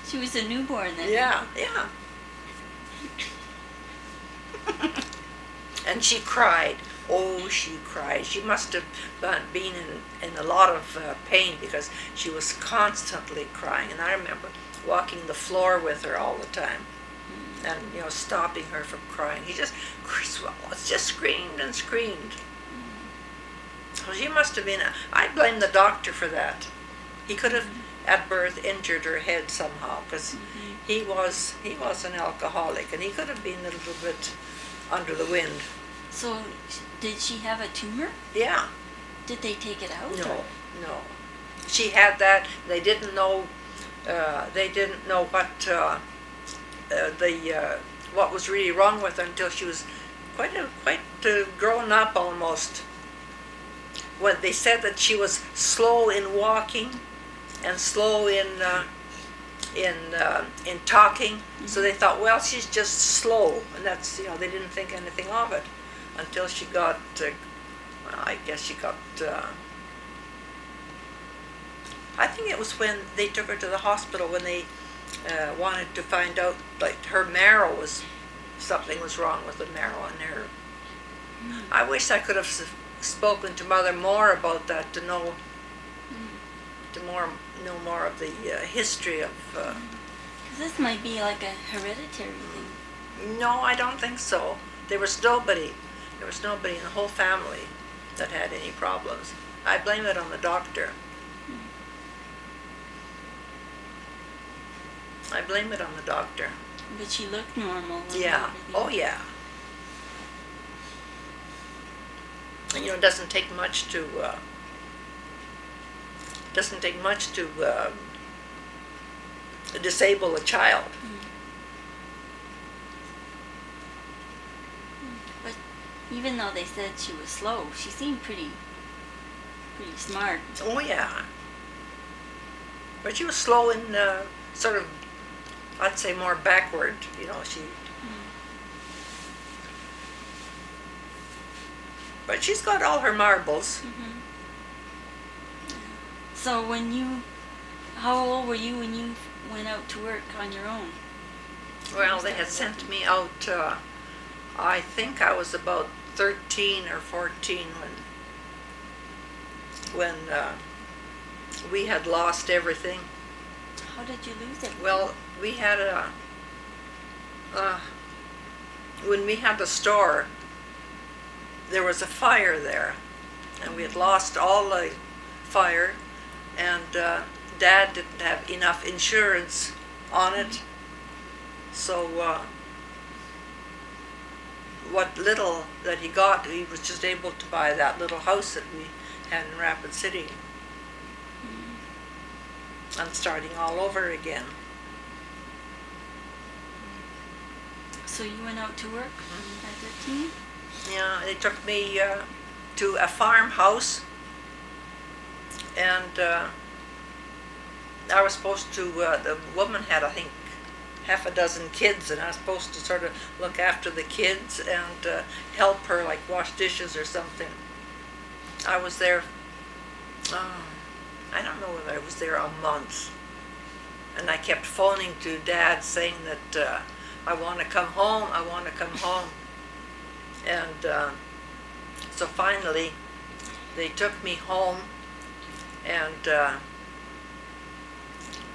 She was a newborn then. Yeah. And she cried. Oh, she cried. She must have been in a lot of pain because she was constantly crying. And I remember walking the floor with her all the time. And stopping her from crying. He just screamed and screamed. So she must have been. I blame the doctor for that. He could have at birth injured her head somehow because he was an alcoholic and he could have been a little bit under the wind. So, did she have a tumor? Yeah. Did they take it out? No. She had that. They didn't know. What was really wrong with her until she was quite grown up almost. When they said that she was slow in walking and slow in talking, so they thought, well, she's just slow, and that's they didn't think anything of it until she got. I guess she got. I think it was when they took her to the hospital when they. Wanted to find out, like her marrow something was wrong with the marrow in her. I wish I could have spoken to Mother more about that to know more of the history of. This might be like a hereditary thing. No, I don't think so. There was nobody in the whole family that had any problems. I blame it on the doctor. I blame it on the doctor. But she looked normal. Yeah. Oh, yeah. And it doesn't take much to disable a child. But even though they said she was slow, she seemed pretty smart. Oh, yeah. But she was slow in sort of, I'd say, more backward. But she's got all her marbles. So how old were you when you went out to work on your own? Well, they had sent me out, I think I was about 13 or 14 when we had lost everything. How did you lose it? Well, we had when we had the store, there was a fire there, and we had lost all the fire, and Dad didn't have enough insurance on it, so what little that he got, he was just able to buy that little house that we had in Rapid City, and starting all over again. So you went out to work at 13? Yeah, they took me to a farmhouse, and I was supposed to, the woman had, I think, half a dozen kids, and I was supposed to sort of look after the kids and help her, like wash dishes or something. I was there, I don't know whether I was there a month, and I kept phoning to Dad saying that I want to come home, I want to come home. And so finally they took me home, and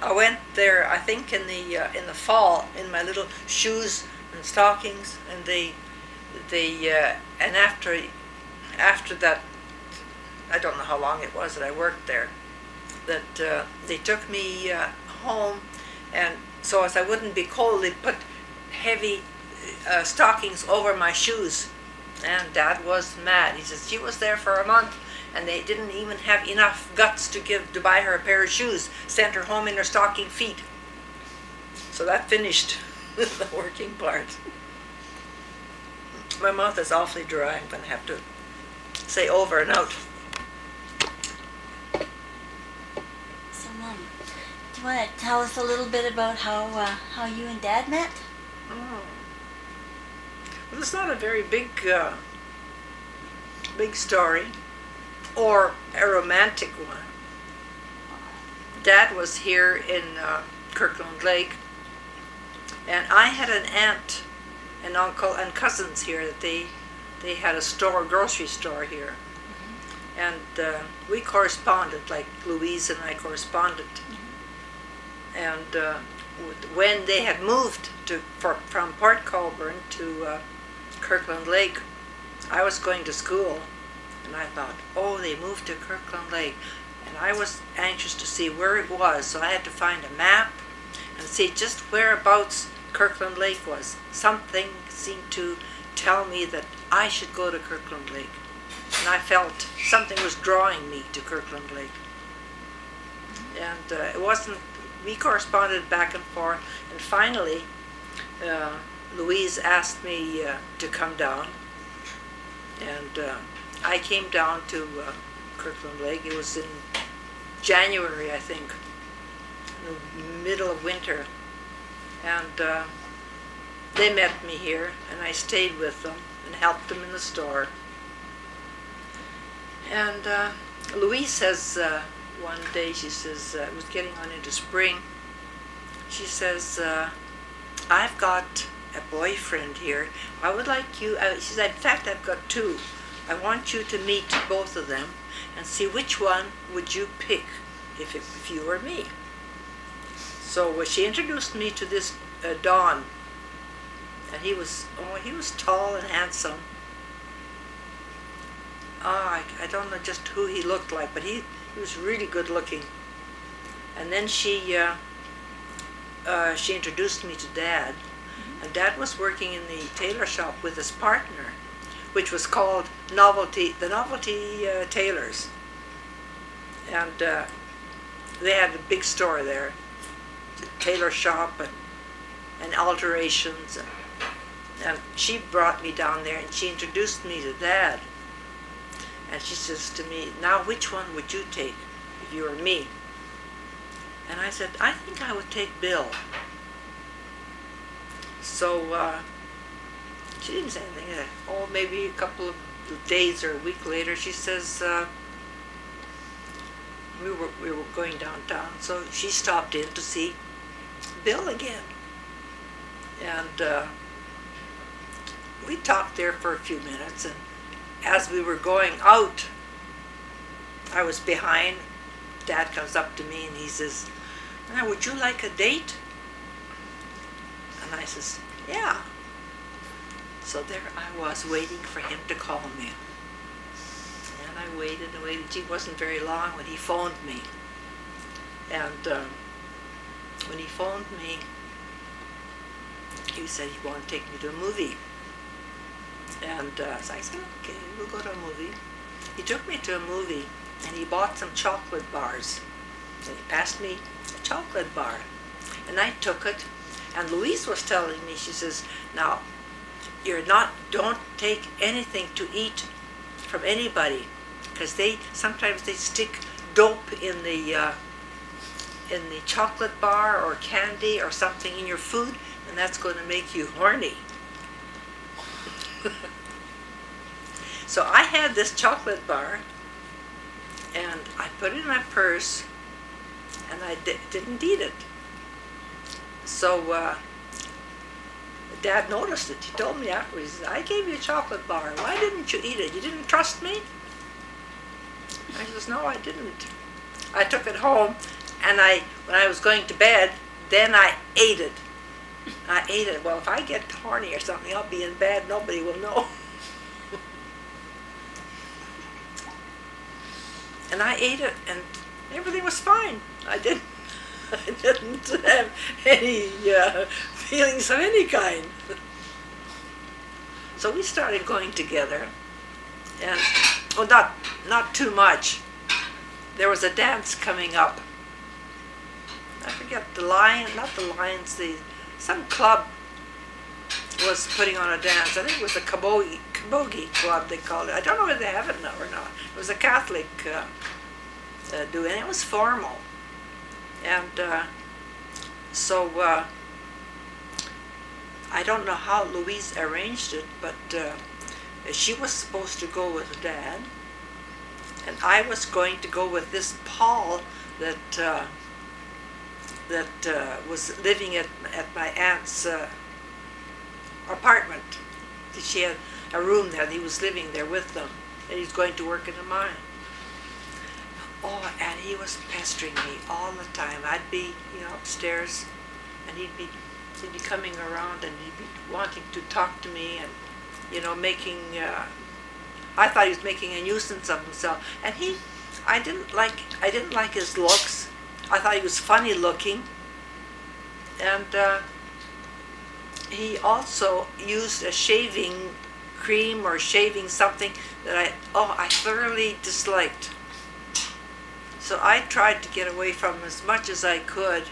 I went there, I think in the fall, in my little shoes and stockings, and they and after that, I don't know how long it was that I worked there, that they took me home, and so as I wouldn't be cold, they put heavy stockings over my shoes. And Dad was mad. He says she was there for a month, and they didn't even have enough guts to buy her a pair of shoes. Sent her home in her stocking feet. So that finished the working part. My mouth is awfully dry. I'm going to have to say over and out. So, do you want to tell us a little bit about how you and Dad met? Well, it's not a very big story, or a romantic one. Dad was here in Kirkland Lake, and I had an aunt and uncle and cousins here that they had a store, grocery store here, and we corresponded, like Louise and I corresponded, and when they had moved from Port Colborne to Kirkland Lake, I was going to school, and I thought, oh, they moved to Kirkland Lake, and I was anxious to see where it was, so I had to find a map and see just whereabouts Kirkland Lake was. Something seemed to tell me that I should go to Kirkland Lake, and I felt something was drawing me to Kirkland Lake. And it wasn't, we corresponded back and forth, and finally Louise asked me to come down, and I came down to Kirkland Lake. It was in January, I think, in the middle of winter, and they met me here, and I stayed with them and helped them in the store. And Louise says one day, she says, it was getting on into spring, she says, I've got a boyfriend here. I would like you, she said, in fact, I've got two. I want you to meet both of them and see which one would you pick if you were me. So she introduced me to this Don, and he was tall and handsome. I don't know just who he looked like, but he was really good looking. And then she introduced me to Dad, and Dad was working in the tailor shop with his partner, which was called the Novelty Tailors, and they had a big store there, tailor shop and alterations, and she brought me down there, and she introduced me to Dad, and she says to me, now which one would you take if you were me? And I said, I think I would take Bill. So she didn't say anything. Oh, maybe a couple of days or a week later, she says, we were going downtown, so she stopped in to see Bill again. And we talked there for a few minutes, and as we were going out, I was behind, Dad comes up to me and he says, "Now, would you like a date?" And I says, "Yeah." So there I was waiting for him to call me. And I waited and waited. It wasn't very long when he phoned me. And when he phoned me, he said he wanted to take me to a movie. And so I said, "Okay, we'll go to a movie." He took me to a movie and he bought some chocolate bars. And he passed me a chocolate bar. And I took it. And Louise was telling me, she says, "Now, don't take anything to eat from anybody, because sometimes they stick dope in the chocolate bar or candy or something in your food, and that's going to make you horny." So I had this chocolate bar, and I put it in my purse, and I didn't eat it. So Dad noticed it. He told me afterwards, he said, "I gave you a chocolate bar. Why didn't you eat it? You didn't trust me?" I says, "No, I didn't." I took it home, and when I was going to bed, then I ate it. I ate it. Well, if I get horny or something, I'll be in bed. Nobody will know. And I ate it, and everything was fine. I didn't have any feelings of any kind. So we started going together, and not too much. There was a dance coming up. I forget some club was putting on a dance. I think it was the Cabogie Club, they called it. I don't know whether they have it now or not. It was a Catholic doing it. It was formal. And so I don't know how Louise arranged it, but she was supposed to go with Dad, and I was going to go with this Paul that was living at my aunt's apartment. She had a room there. He was living there with them, and he's going to work in a mine. Oh, and he was pestering me all the time. I'd be, upstairs, and he'd be coming around, and he'd be wanting to talk to me, and making. I thought he was making a nuisance of himself, and I didn't like his looks. I thought he was funny looking, and he also used a shaving cream or shaving something that I thoroughly disliked. So I tried to get away from him as much as I could,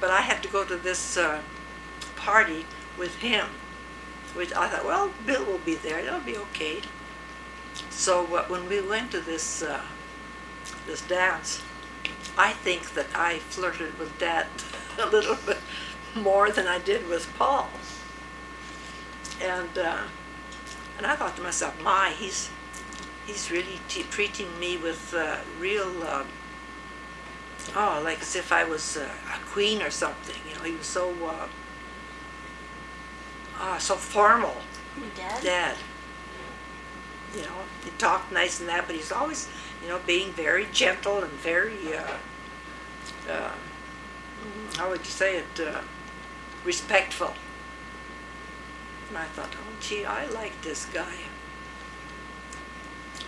but I had to go to this party with him, which I thought, well, Bill will be there, it'll be okay. So when we went to this dance, I think that I flirted with Dad a little bit more than I did with Paul. And I thought to myself, he's really treating me with real, like as if I was a queen or something. He was so formal. Dad? Dad. He talked nice and that, but he's always, being very gentle and very, how would you say it, respectful. And I thought, oh gee, I like this guy.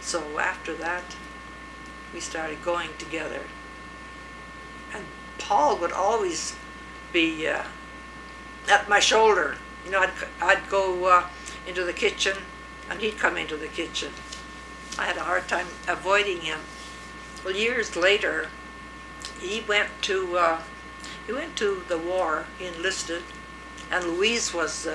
So after that, we started going together. And Paul would always be at my shoulder. I'd go into the kitchen, and he'd come into the kitchen. I had a hard time avoiding him. Well, years later, he went to the war. He enlisted, and Louise was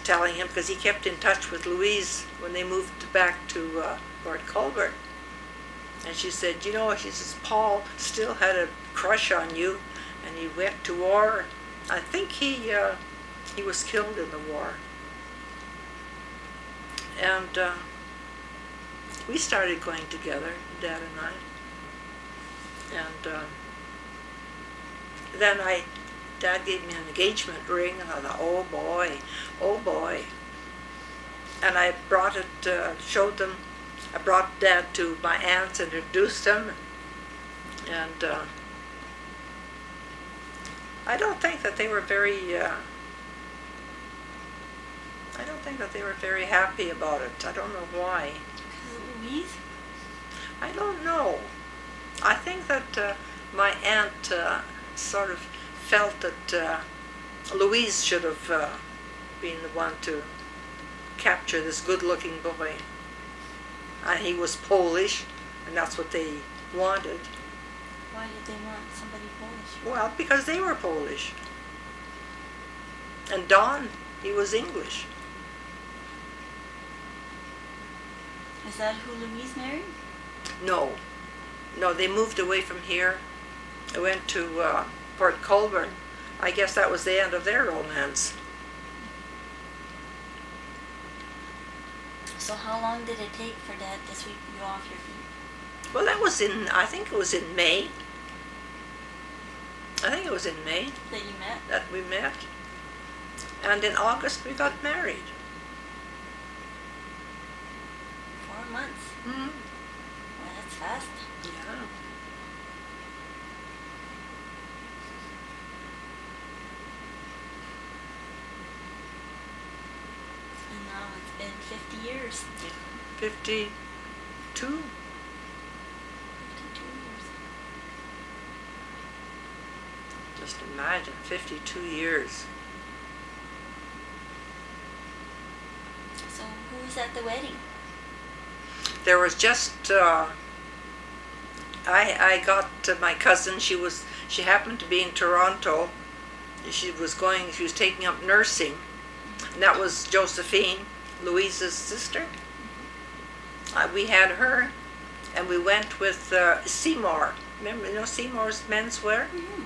telling him, because he kept in touch with Louise when they moved back to Lord Colbert. And she said, she says, Paul still had a crush on you, and he went to war. I think he was killed in the war. And we started going together, Dad and I. And then Dad gave me an engagement ring, and I thought, oh boy. And I brought it, showed them. I brought Dad to my aunts and introduced them. And I don't think that they were very. I don't think that they were very happy about it. I don't know why. Because of Louise? I don't know. I think that my aunt sort of felt that Louise should have been the one to capture this good-looking boy. And he was Polish, and that's what they wanted. Why did they want somebody Polish? Well, because they were Polish. And Don, he was English. Is that who Louise married? No. No, they moved away from here. They went to Port Colborne. I guess that was the end of their romance. So how long did it take for Dad to sweep you off your feet? Well, that was I think it was in May. I think it was in May That you met? that we met. And in August we got married. 4 months. Mm. Well, that's fast. Yeah. And now it's been 50 years. 52. 52 years. Just imagine, 52 years. So who was at the wedding? There was just I got my cousin. She happened to be in Toronto. She was taking up nursing, and that was Josephine, Louise's sister. We had her, and we went with Seymour. Remember, Seymour's menswear? Mm-hmm.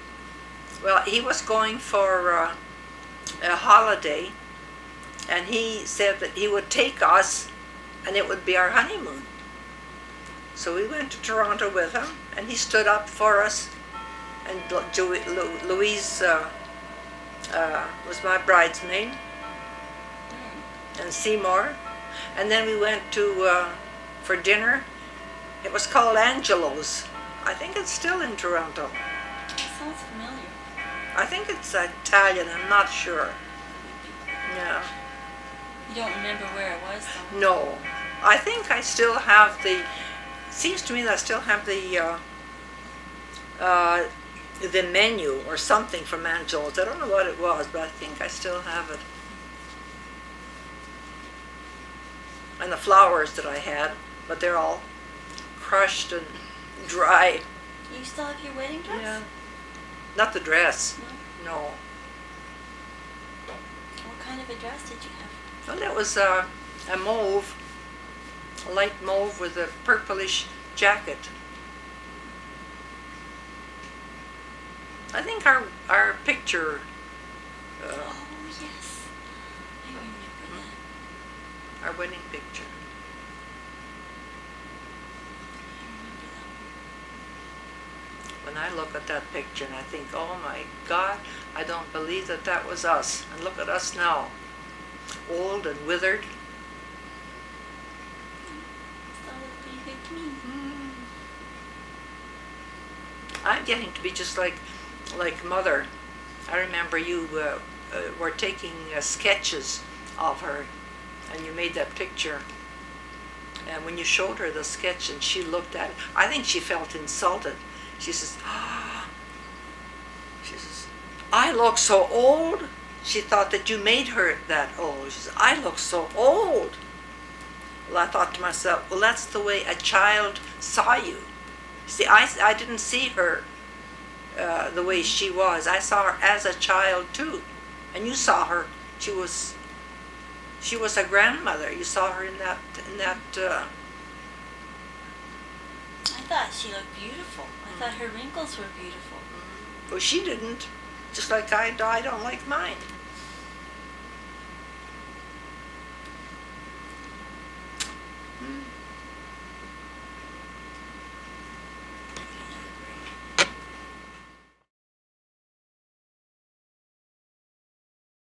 Well, he was going for a holiday, and he said that he would take us, and it would be our honeymoon. So we went to Toronto with him, and he stood up for us, and Louise was my bridesmaid, and Seymour. And then we went to for dinner. It was called Angelo's. I think it's still in Toronto. That sounds familiar. I think it's Italian, I'm not sure. Yeah. You don't remember where it was, though? No. I think I still have seems to me that I still have the menu or something from Angelo's. I don't know what it was, but I think I still have it. And the flowers that I had, but they're all crushed and dry. You still have your wedding dress? Yeah. Not the dress. No? No. What kind of a dress did you have? Well, it was a mauve, a light mauve with a purplish jacket. I think our picture, Oh, yes. I remember that. our wedding picture. I remember that one. When I look at that picture and I think, oh my God, I don't believe that that was us. And look at us now, old and withered. Still look pretty good to me. I'm getting to be just like Mother. I remember you were taking sketches of her, and you made that picture. And when you showed her the sketch and she looked at it, I think she felt insulted. She says, I look so old. She thought that you made her that old. She says, I look so old. Well, I thought to myself, well, that's the way a child saw you. See, I didn't see her the way she was. I saw her as a child too, and you saw her. She was a grandmother. You saw her in that. I thought she looked beautiful. I thought her wrinkles were beautiful. Well, she didn't. Just like I don't like mine.